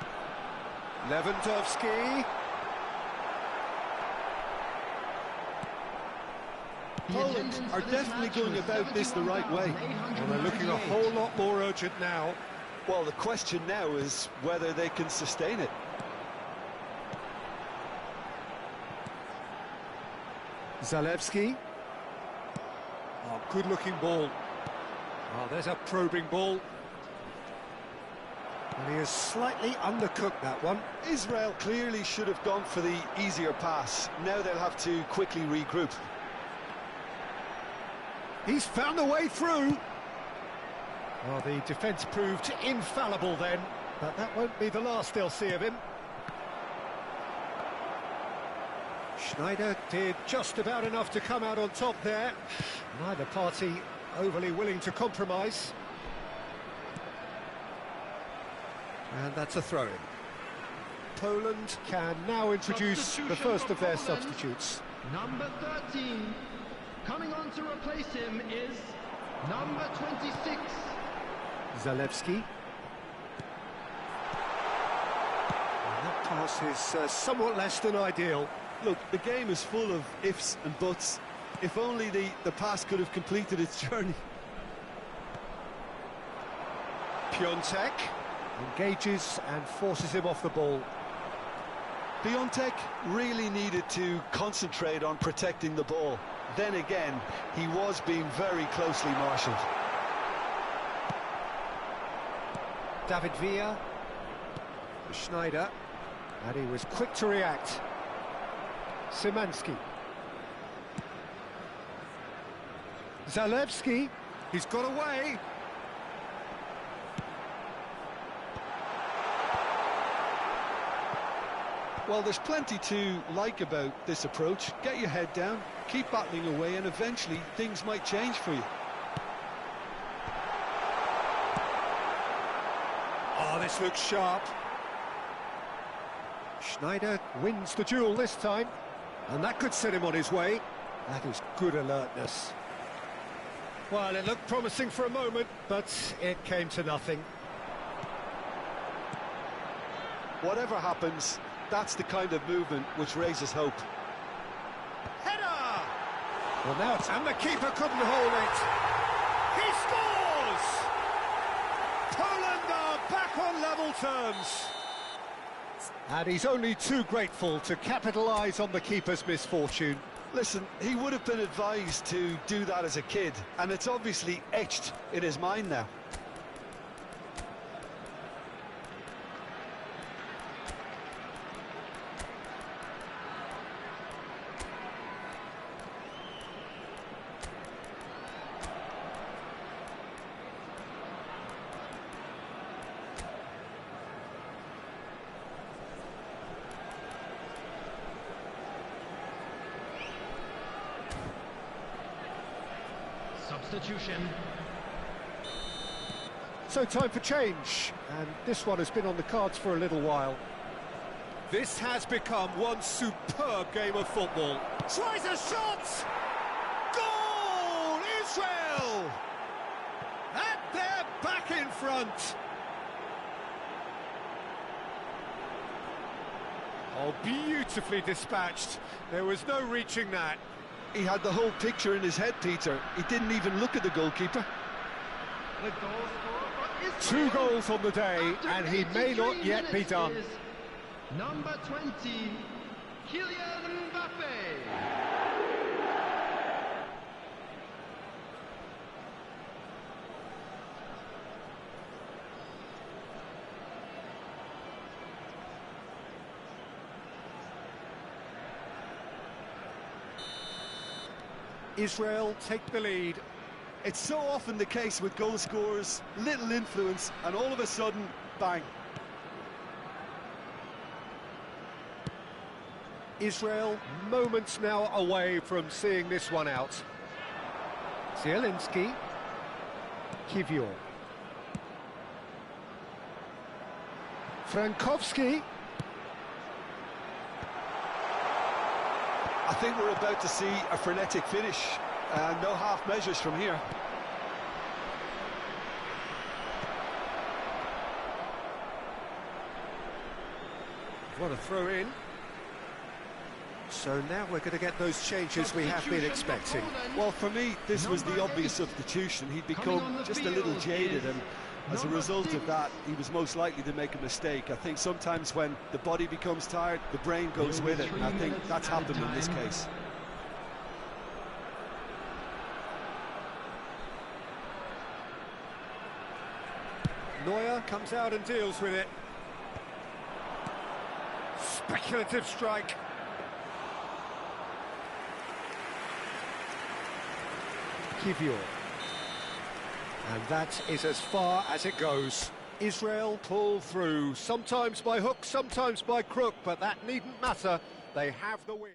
Lewandowski. Poland are definitely going about this the right way. Well, they're looking a whole lot more urgent now. Well, the question now is whether they can sustain it. Zalewski. Oh, good-looking ball. Oh, there's a probing ball. And he has slightly undercooked that one. Israel clearly should have gone for the easier pass. Now they'll have to quickly regroup. He's found a way through. Well, the defence proved infallible then, but that won't be the last they'll see of him. Schneider did just about enough to come out on top there. Neither party overly willing to compromise. And that's a throw-in. Poland can now introduce the first of their substitutes. Number 13. Coming on to replace him is number 26. Zalewski. And that pass is somewhat less than ideal. Look, the game is full of ifs and buts. If only the pass could have completed its journey. Piontek engages and forces him off the ball. Piontek really needed to concentrate on protecting the ball. Then again, he was being very closely marshalled. David Villa. Schneider. And he was quick to react. Szymanski. Zalewski. He's got away. Well, there's plenty to like about this approach. Get your head down, keep battling away, and eventually things might change for you. Oh, this looks sharp. Schneider wins the duel this time, and that could set him on his way. That is good alertness. Well, it looked promising for a moment, but it came to nothing. Whatever happens, that's the kind of movement which raises hope. Header! Well, now it's... And the keeper couldn't hold it. He scores! Poland are back on level terms. And he's only too grateful to capitalise on the keeper's misfortune. Listen, he would have been advised to do that as a kid, and it's obviously etched in his mind now. Substitution. So time for change, and this one has been on the cards for a little while. This has become one superb game of football. Tries a shot! Goal! Israel! And they're back in front. Oh, beautifully dispatched. There was no reaching that. He had the whole picture in his head, Peter. He didn't even look at the goalkeeper. The goal scorer for Two Israel goals on the day, after and he may 83 not yet be minutes done. is number 20, Kylian Mbappe. Israel take the lead. It's so often the case with goal scorers, little influence, and all of a sudden, bang. Israel moments now away from seeing this one out. Zielinski, Kivior, Frankowski. I think we're about to see a frenetic finish. No half measures from here. What a throw in. So now we're going to get those changes we have been expecting. Well, for me, this was the obvious substitution. He'd become just a little jaded, and as a result of that, he was most likely to make a mistake. I think sometimes when the body becomes tired, the brain goes with it, and I think that's happened in this case. Neuer comes out and deals with it. Speculative strike. Kivior. And that is as far as it goes. Israel pull through, sometimes by hook, sometimes by crook, but that needn't matter. They have the win.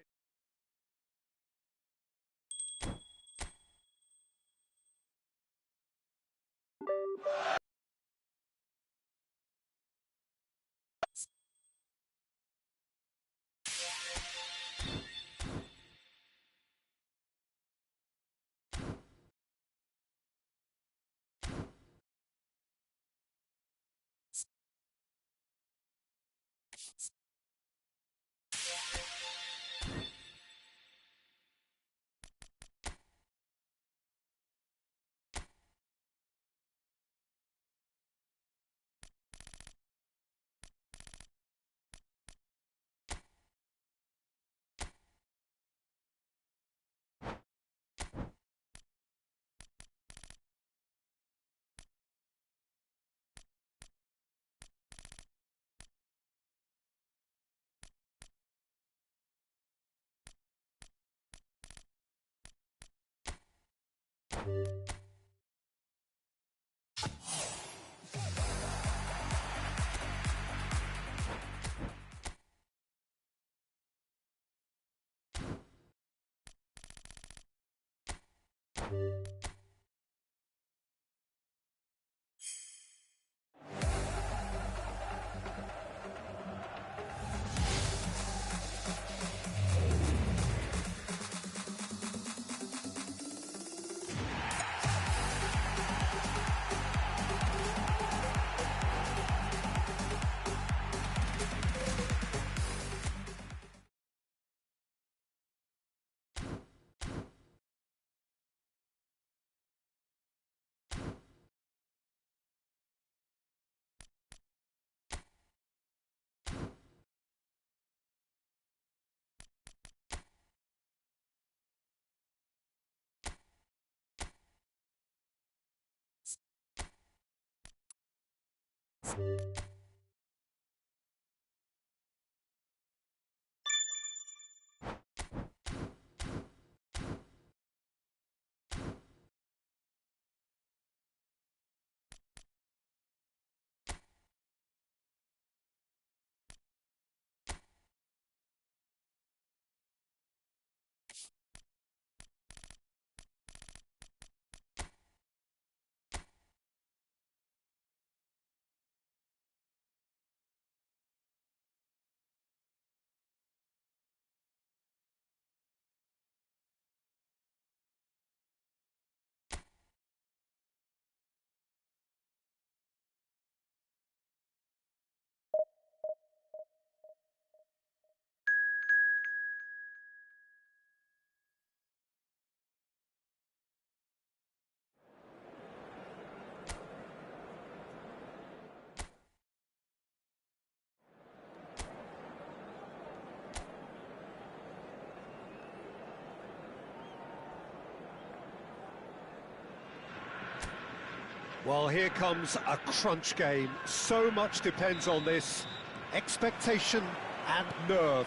Well, here comes a crunch game. So much depends on this. Expectation and nerve.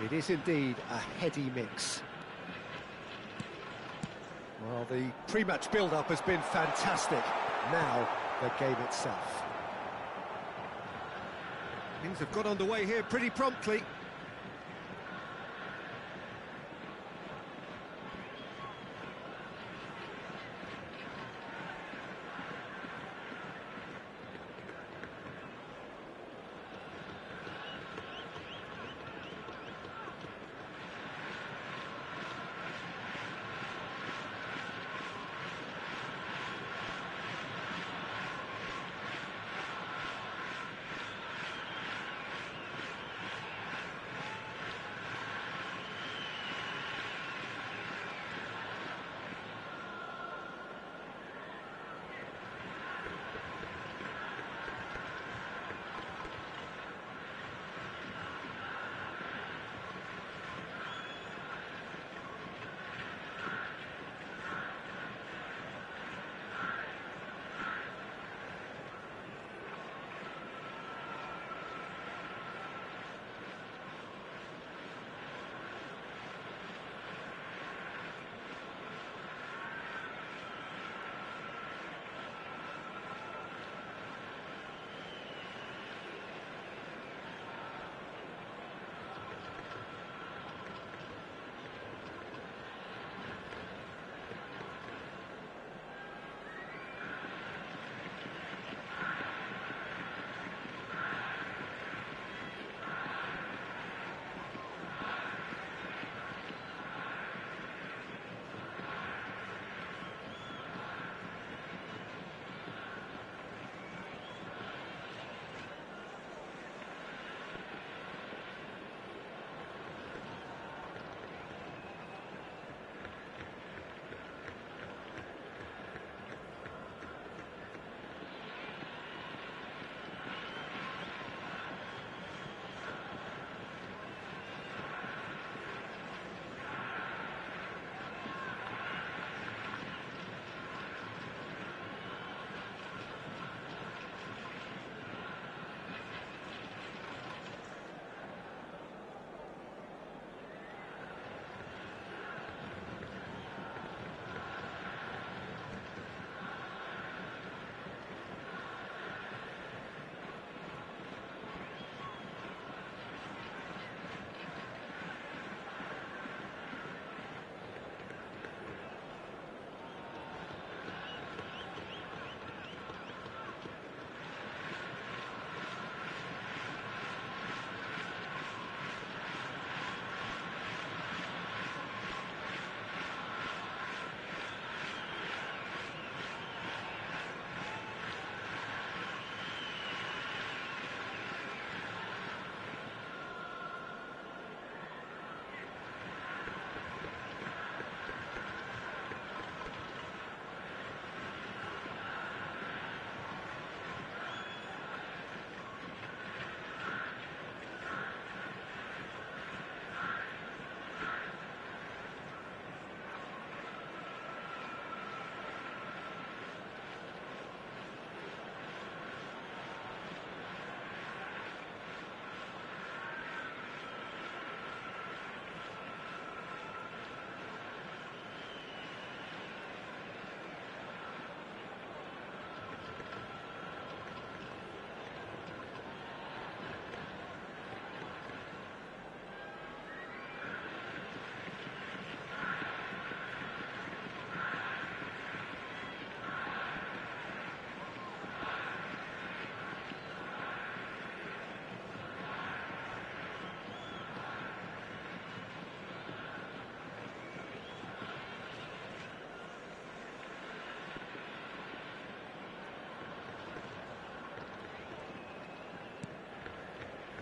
It is indeed a heady mix. Well, the pre-match build-up has been fantastic. Now, the game itself. Things have got underway here pretty promptly.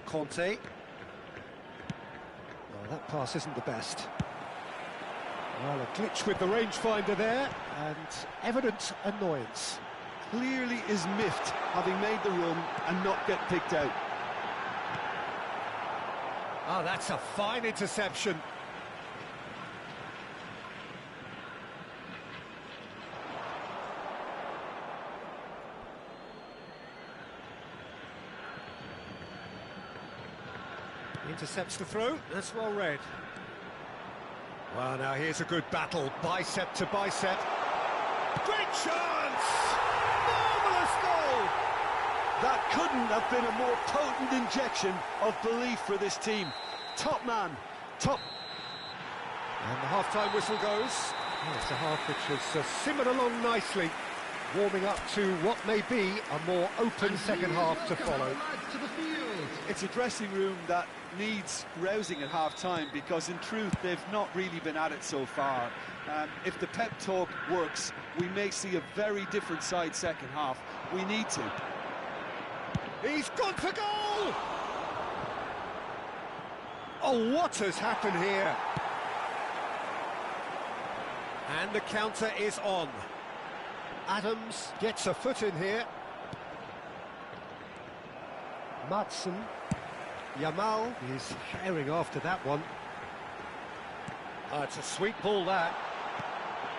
Conte. Well, that pass isn't the best. Well, a glitch with the rangefinder there, and evident annoyance. Clearly is miffed, having made the run and not get picked out. Ah, that's a fine interception. Intercepts the throw, that's well read. Well, now here's a good battle, bicep to bicep. Great chance! Marvellous goal! That couldn't have been a more potent injection of belief for this team. Top man, top... And the half-time whistle goes. Oh, it's a half which has simmered along nicely, warming up to what may be a more open second half to follow. It's a dressing room that needs rousing at half-time, because in truth they've not really been at it so far. If the pep talk works, we may see a very different side second half. We need to. He's gone for goal! Oh, what has happened here? And the counter is on. Adams gets a foot in here. Madsen. Yamal is herring after that one. It's a sweet ball, that.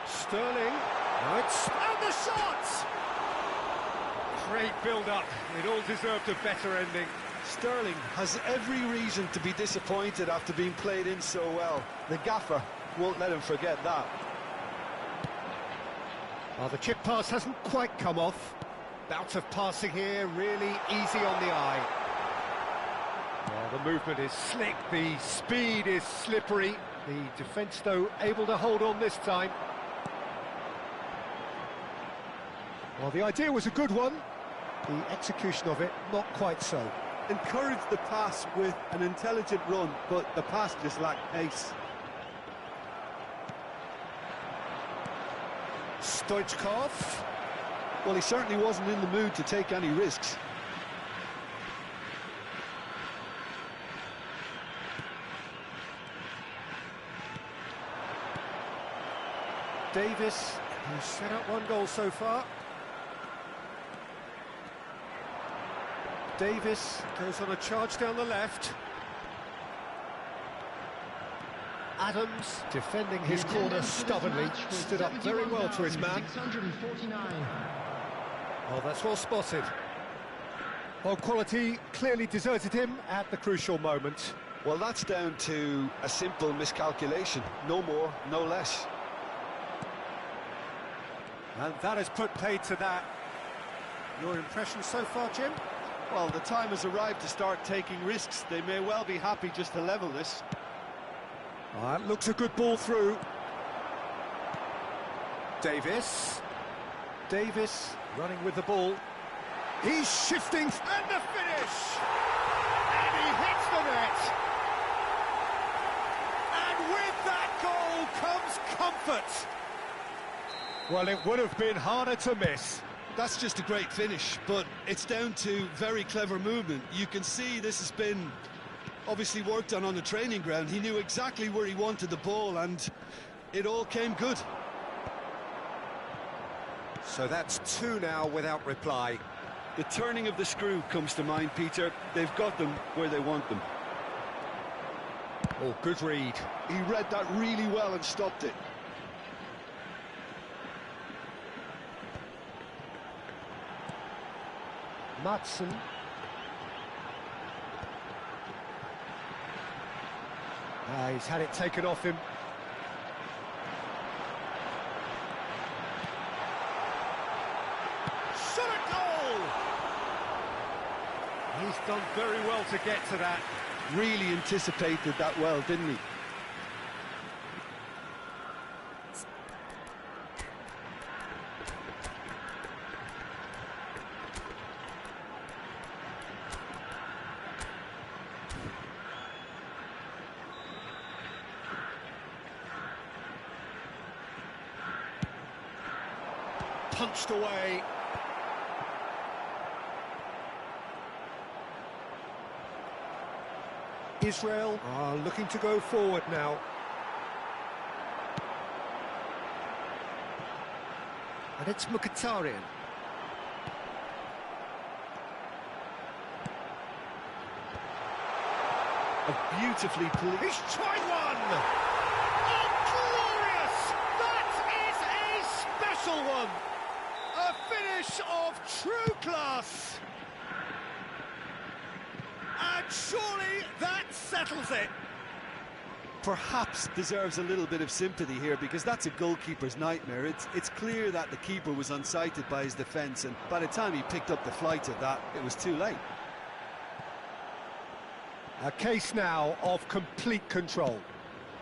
Sterling. And the shot! Great build-up. It all deserved a better ending. Sterling has every reason to be disappointed after being played in so well. The gaffer won't let him forget that. Well, the chip pass hasn't quite come off. Bout of passing here, really easy on the eye. Well, the movement is slick, the speed is slippery. The defence, though, able to hold on this time. Well, the idea was a good one. The execution of it, not quite so. Encouraged the pass with an intelligent run, but the pass just lacked pace. Stoichkov. Well, he certainly wasn't in the mood to take any risks. Davis, who's set up one goal so far. Davis goes on a charge down the left. Adams, defending his corner stubbornly, stood up very well to his man. Oh, that's well spotted. Well, quality clearly deserted him at the crucial moment. Well, that's down to a simple miscalculation. No more, no less. And that has put paid to that. Your impression so far, Jim? Well, the time has arrived to start taking risks. They may well be happy just to level this. That looks a good ball through. Davis. Davis running with the ball. He's shifting, and the finish! And he hits the net! And with that goal comes comfort! Well, it would have been harder to miss. That's just a great finish, but it's down to very clever movement. You can see this has been obviously worked on the training ground. He knew exactly where he wanted the ball, and it all came good. So that's two now without reply. The turning of the screw comes to mind, Peter. They've got them where they want them. Oh, good read. He read that really well and stopped it. Madsen. He's had it taken off him. Shot a goal! He's done very well to get to that. Really anticipated that well, didn't he? Punched away. Israel are looking to go forward now. And it's Mkhitaryan. A beautifully played. He's tried one! Oh, glorious! That is a special one! A finish of true class! And Surely that settles it. Perhaps deserves a little bit of sympathy here, because that's a goalkeeper's nightmare. It's clear that the keeper was unsighted by his defence, and by the time he picked up the flight of that, it was too late. A case now of complete control.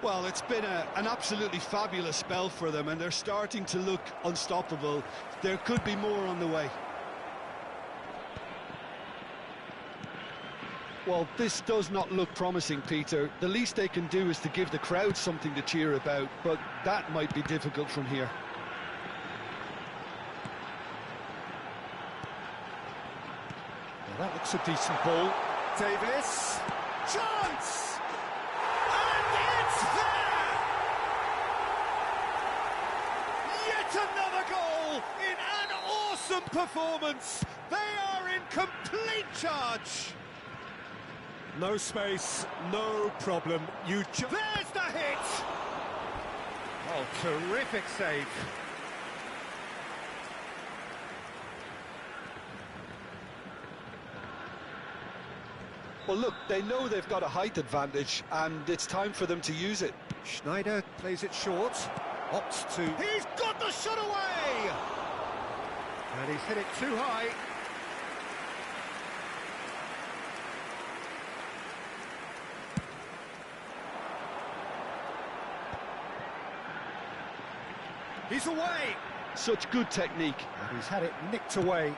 Well, it's been an absolutely fabulous spell for them, and they're starting to look unstoppable. There could be more on the way. Well, this does not look promising, Peter. The least they can do is to give the crowd something to cheer about, but that might be difficult from here. Well, that looks a decent ball. Davis, chance! And it's there! Yet another goal in an awesome performance. They are in complete charge. No space, no problem. There's the hit! Oh, terrific save. Well, look, they know they've got a height advantage, and it's time for them to use it. Schneider plays it short, opts to... He's got the shot away! And he's hit it too high. He's away! Such good technique. And he's had it nicked away.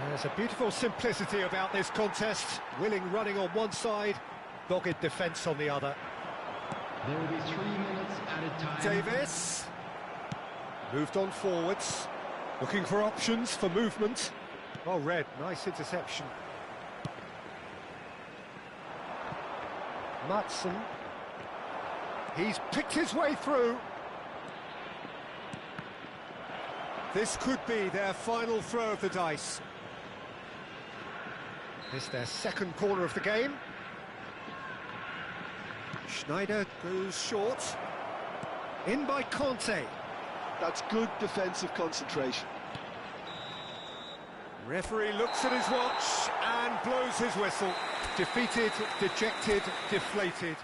There's a beautiful simplicity about this contest. Willing running on one side, dogged defence on the other. There will be 3 minutes at a time. Davis moved on forwards, looking for options for movement. Oh, Red, nice interception. Matson, he's picked his way through. This could be their final throw of the dice. It's their second corner of the game. Schneider goes short. In by Conte. That's good defensive concentration. Referee looks at his watch and blows his whistle. Defeated, dejected, deflated.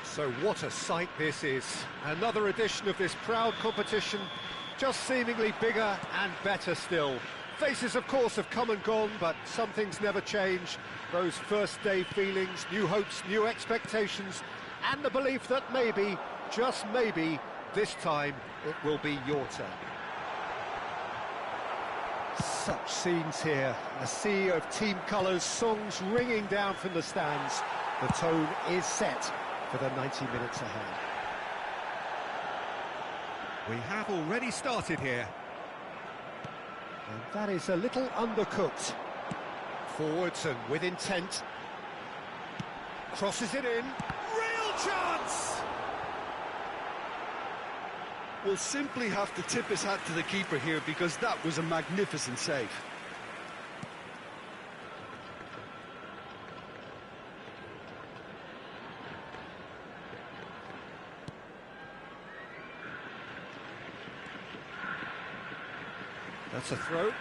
So what a sight this is. Another edition of this proud competition, just seemingly bigger and better still. Faces, of course, have come and gone, but some things never change. Those first day feelings, new hopes, new expectations, and the belief that maybe, just maybe, this time it will be your turn. Such scenes here, a sea of team colours, songs ringing down from the stands. The tone is set for the 90 minutes ahead. We have already started here. And that is a little undercooked. Forwards and with intent. Crosses it in. Real chance! Will simply have to tip his hat to the keeper here, because that was a magnificent save. That's a throw.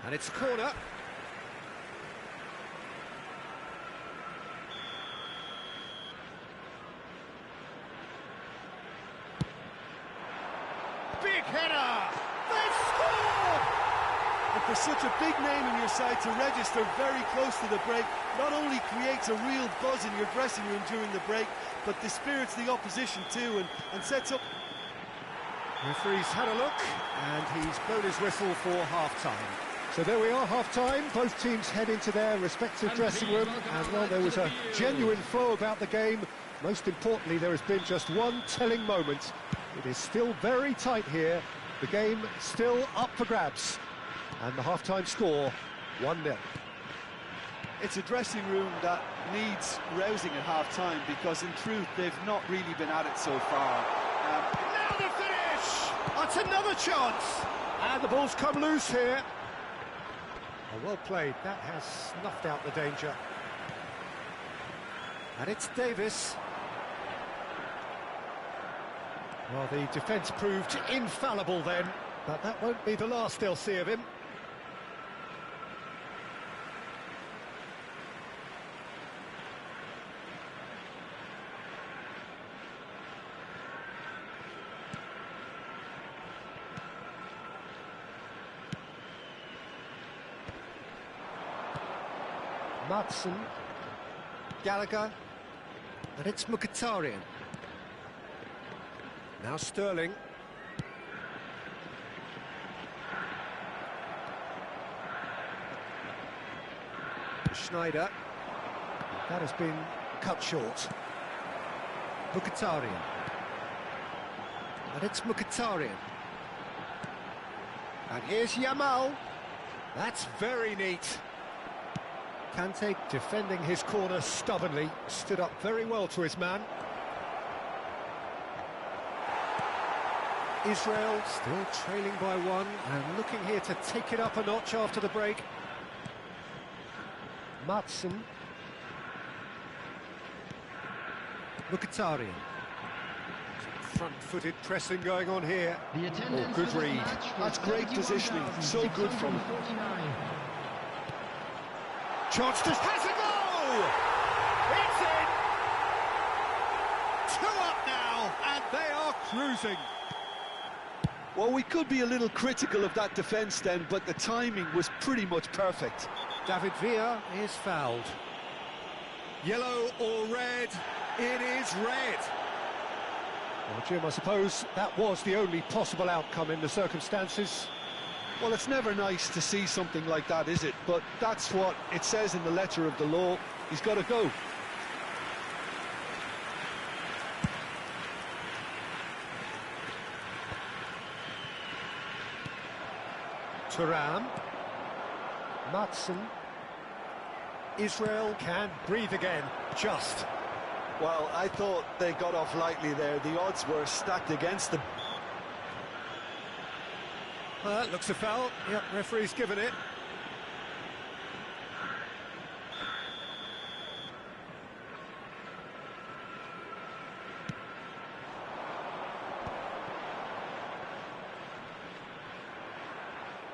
And it's a corner. Big header! They score! And for such a big name in your side to register very close to the break, not only creates a real buzz in your dressing room during the break, but dispirits the opposition too and sets up... Referee's had a look, and he's blown his whistle for half-time. So there we are, half-time. Both teams head into their respective dressing room, and well, there was a genuine flow about the game. Most importantly, there has been just one telling moment. It is still very tight here. The game still up for grabs. And the half-time score, 1-0. It's a dressing room that needs rousing at half-time, because in truth, they've not really been at it so far. Now the finish! That's another chance! And the ball's come loose here. Oh, well played. That has snuffed out the danger. And it's Davis. Well, the defence proved infallible then, but that won't be the last they'll see of him. Matson, Gallagher, and it's Mkhitaryan. Now Sterling. Schneider. That has been cut short. Mkhitaryan. And it's Mkhitaryan. And here's Yamal. That's very neat. Kante defending his corner stubbornly, stood up very well to his man. Israel still trailing by one and looking here to take it up a notch after the break. Matson. Mkhitaryan. Front-footed pressing going on here. Oh, good read. That's great positioning, so good from him. Chance to... has a goal! It's in! 2 up now, and they are cruising. Well, we could be a little critical of that defence then, but the timing was pretty much perfect. David Villa is fouled. Yellow or red? It is red. Well, Jim, I suppose that was the only possible outcome in the circumstances. Well, it's never nice to see something like that, is it? But that's what it says in the letter of the law. He's got to go. Thuram. Matson. Israel can breathe again, just. Well, I thought they got off lightly there. The odds were stacked against them. That looks a foul. Yep, referee's given it.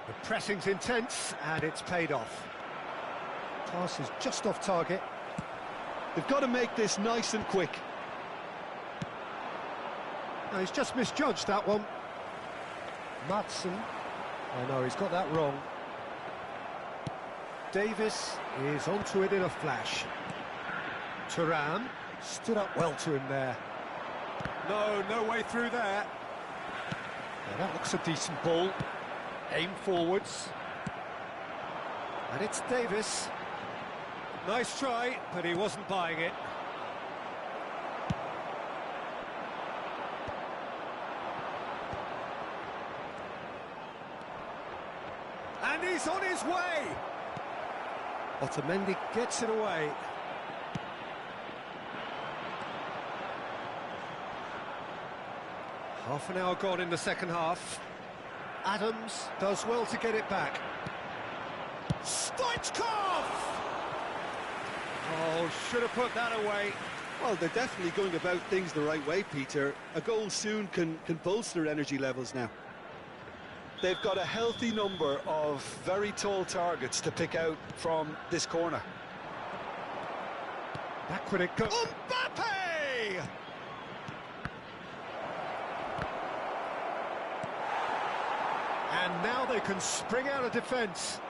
The pressing's intense, and it's paid off. Pass is just off target. They've got to make this nice and quick. No, he's just misjudged that one. Matson. Oh no, he's got that wrong. Davis is onto it in a flash. Thuram stood up well to him there. No way through there. Now that looks a decent ball. Aim forwards. And it's Davis. Nice try, but he wasn't buying it. And he's on his way! Otamendi gets it away. Half an hour gone in the second half. Adams does well to get it back. Stoichkov! Oh, should have put that away. Well, they're definitely going about things the right way, Peter. A goal soon can bolster energy levels now. they've got a healthy number of very tall targets to pick out from this corner. Back when it goes. Mbappe! And now they can spring out of defence.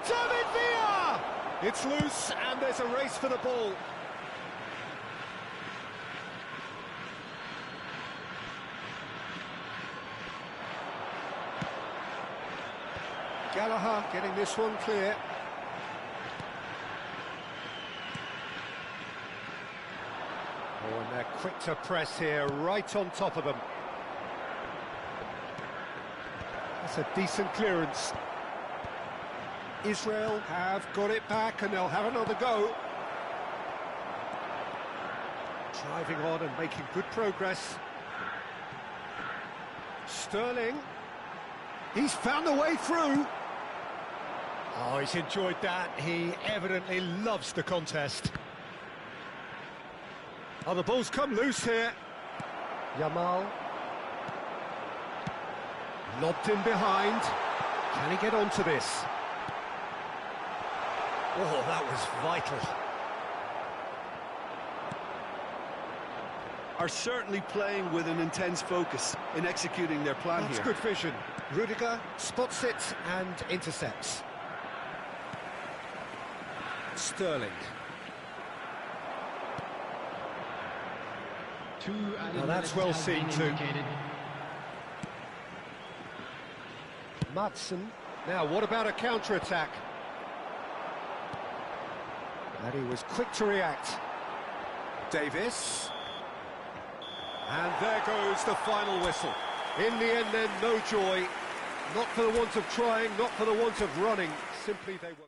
David Villa! It's loose and there's a race for the ball. Gallagher getting this one clear. Oh, and they're quick to press here, right on top of them. That's a decent clearance. Israel have got it back and they'll have another go. Driving on and making good progress. Sterling. He's found a way through. Oh, he's enjoyed that. He evidently loves the contest. Oh, the ball's come loose here. Yamal. Lobbed in behind. Can he get onto this? Oh, that was vital. Are certainly playing with an intense focus in executing their plan That's here. good vision. Rudiger spots it and intercepts. Sterling. Now that's well seen too. Madsen. Now what about a counter-attack? And he was quick to react. Davis. And there goes the final whistle. In the end then, no joy. Not for the want of trying, not for the want of running. Simply they were...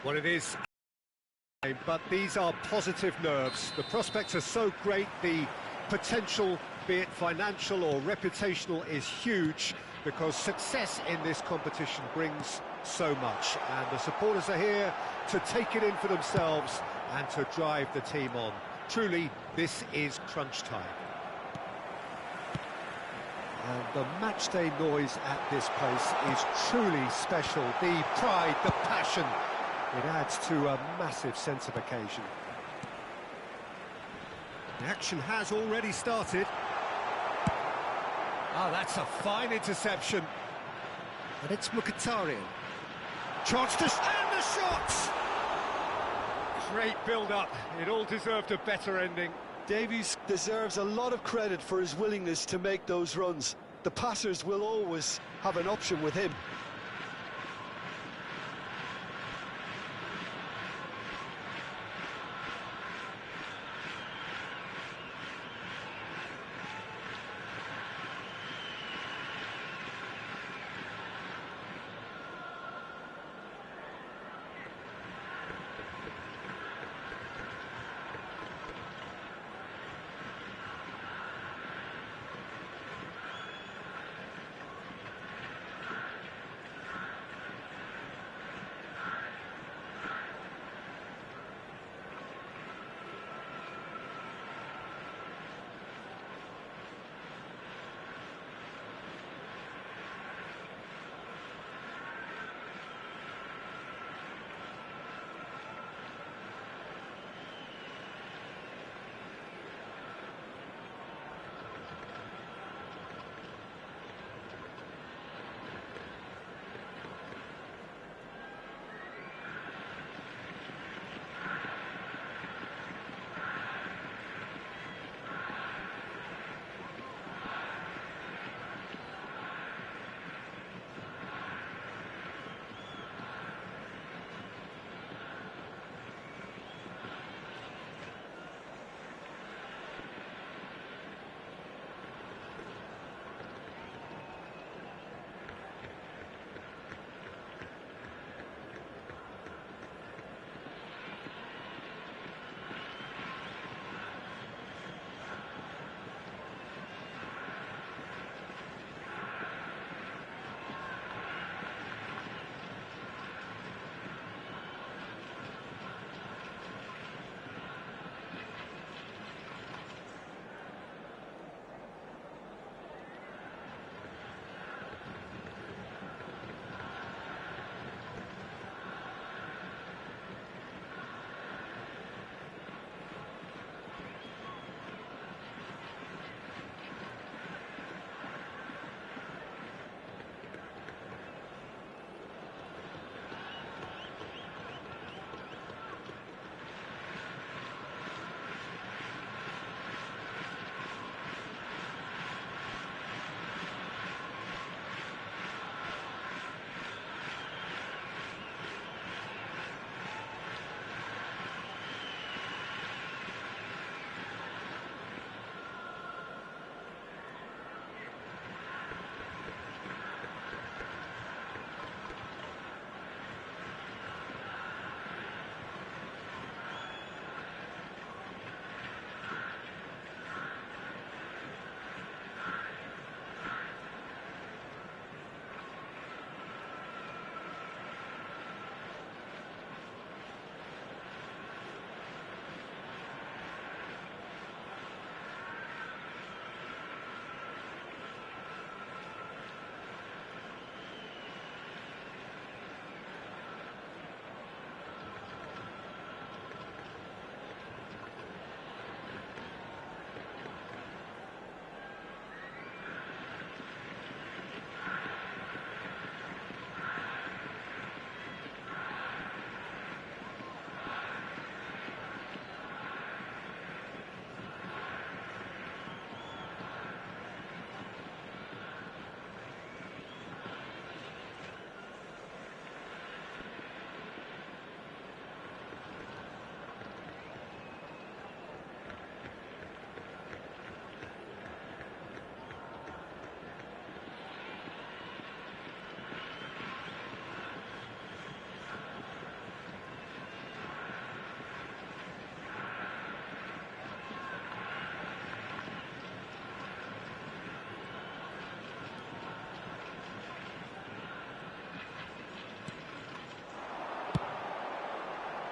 Well, it is, but these are positive nerves. The prospects are so great, the potential, be it financial or reputational, is huge because success in this competition brings so much. And the supporters are here to take it in for themselves and to drive the team on. Truly, this is crunch time. And the matchday noise at this place is truly special. The pride, the passion. It adds to a massive sense of occasion. The action has already started. Oh, that's a fine interception. And it's Mkhitaryan. Chance to... And the shots! Great build-up. It all deserved a better ending. Davies deserves a lot of credit for his willingness to make those runs. The passers will always have an option with him.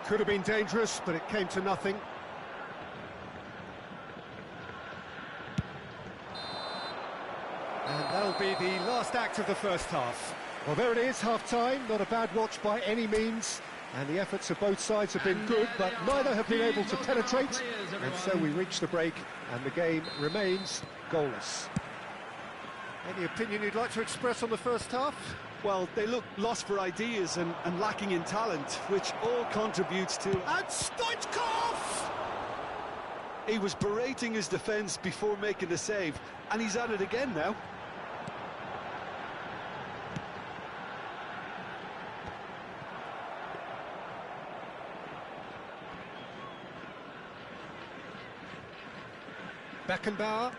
Could have been dangerous, but it came to nothing. And that'll be the last act of the first half. Well, there it is, half-time. Not a bad watch by any means. And the efforts of both sides have been good, but neither have been able to penetrate. And so we reach the break, and the game remains goalless. Any opinion you'd like to express on the first half? Well, they look lost for ideas and lacking in talent, which all contributes to... And Stoichkov! He was berating his defence before making the save, and he's at it again now. Beckenbauer.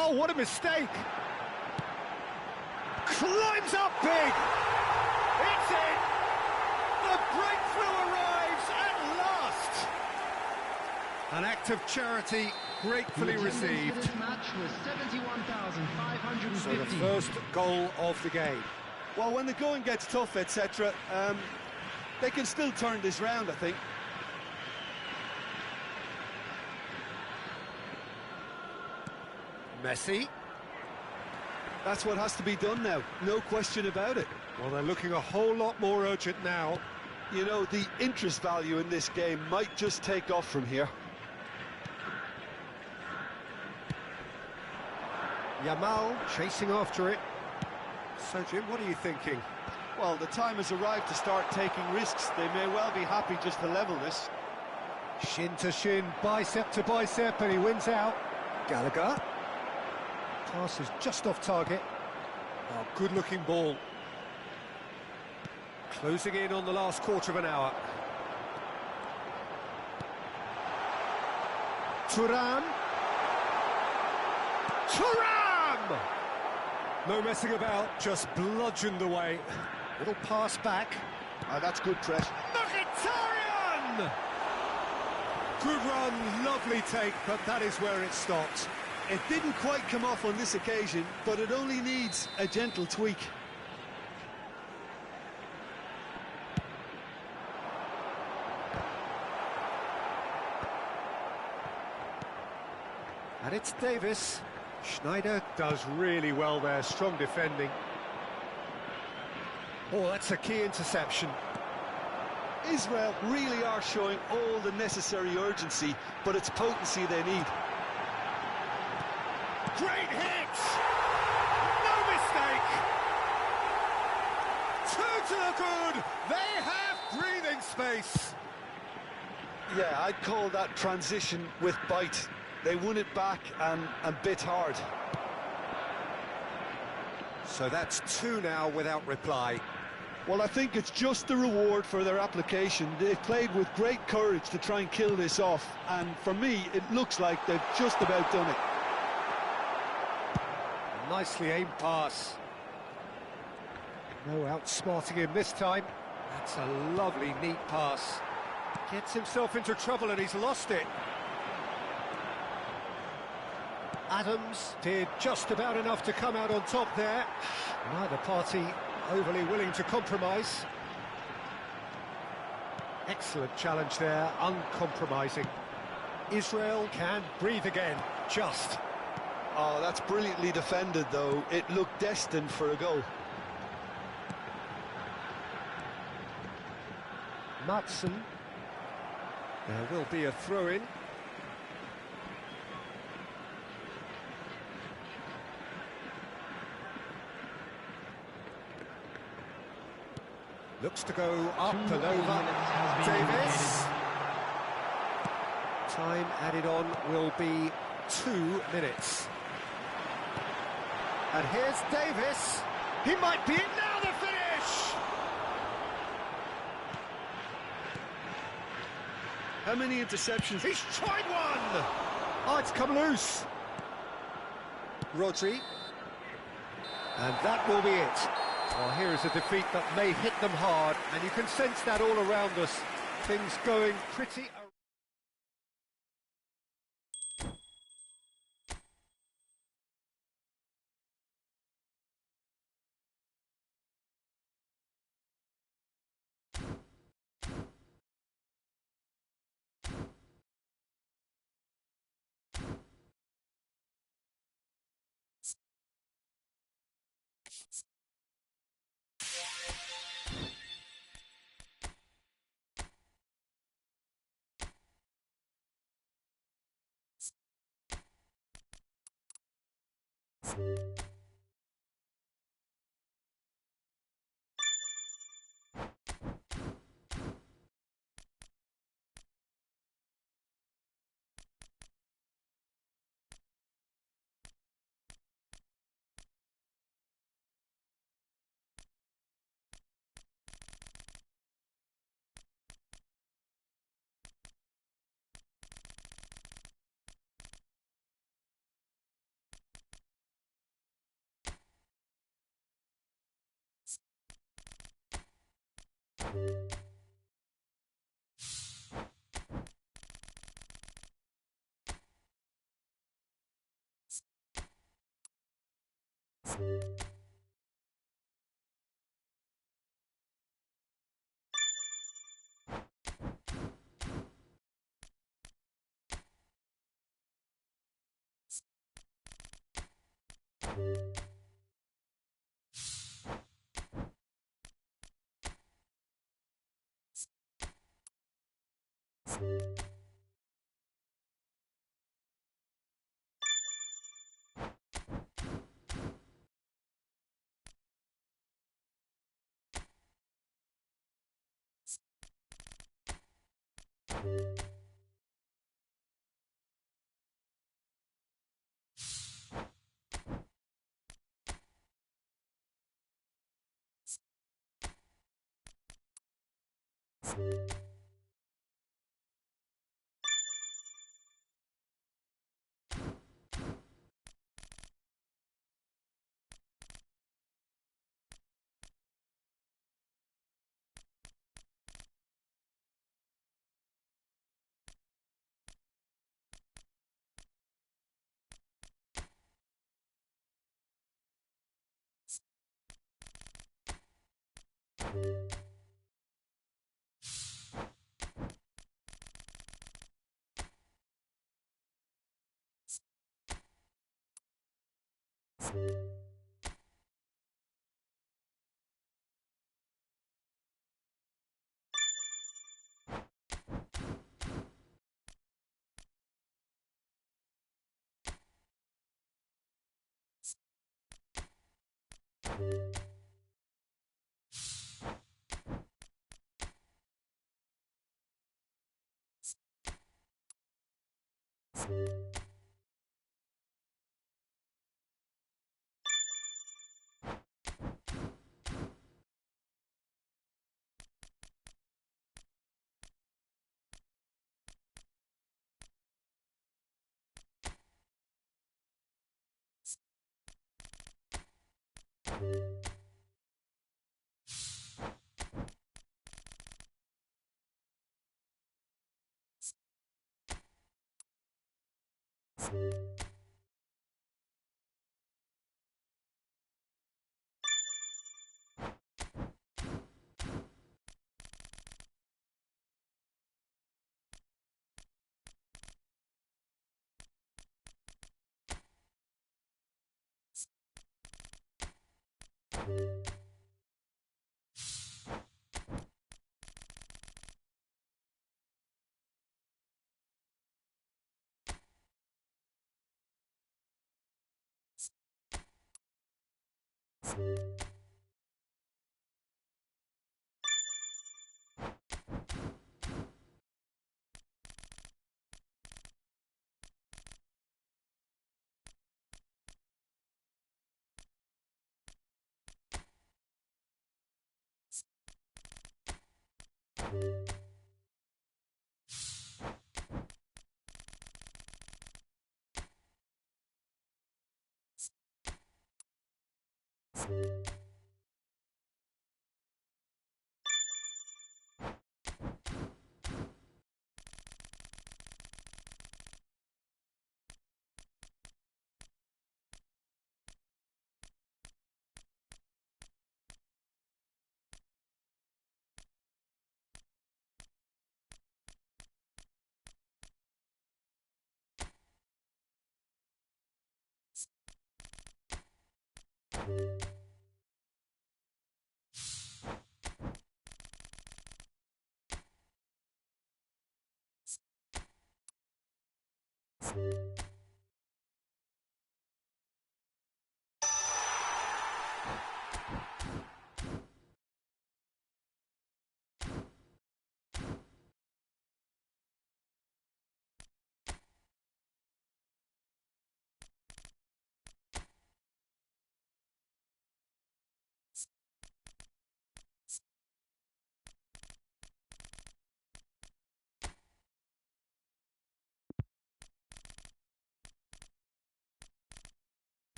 Oh, what a mistake! Climbs up big! It's in! The breakthrough arrives at last! An act of charity gratefully received. This match was 71,550. So the first goal of the game. Well, when the going gets tough, etc., they can still turn this round, I think. Messi. That's what has to be done now, no question about it. Well, they're looking a whole lot more urgent now. You know, the interest value in this game might just take off from here. Yamal chasing after it. So, Jim, what are you thinking? Well, the time has arrived to start taking risks. They may well be happy just to level this. Shin to shin, bicep to bicep, and he wins out. Gallagher. Pass is just off target. Oh, good-looking ball. Closing in on the last quarter of an hour. Thuram. Thuram! No messing about, just bludgeoned away. Little pass back. That's good press. Mkhitaryan! Good run, lovely take, but that is where it stopped. It didn't quite come off on this occasion, but it only needs a gentle tweak. And it's Davis. Schneider does really well there, strong defending. Oh, that's a key interception. Israel really are showing all the necessary urgency, but it's potency they need. Great hit! No mistake! Two to the good! They have breathing space! Yeah, I'd call that transition with bite. They won it back and bit hard. So that's two now without reply. Well, I think it's just the reward for their application. They've played with great courage to try and kill this off, and for me, it looks like they've just about done it. A nicely aimed pass. No outsmarting him this time. That's a lovely, neat pass. Gets himself into trouble and he's lost it. Adams did just about enough to come out on top there. Neither party overly willing to compromise. Excellent challenge there, uncompromising. Israel can breathe again, just. Oh, that's brilliantly defended, though. It looked destined for a goal. Matson. There will be a throw-in. Looks to go up and over. Davis. Time added on will be 2 minutes. And here's Davis. He might be it now, the finish! How many interceptions? He's tried one! Oh, it's come loose. Rodri. And that will be it. Well, here is a defeat that may hit them hard, and you can sense that all around us. Things going pretty...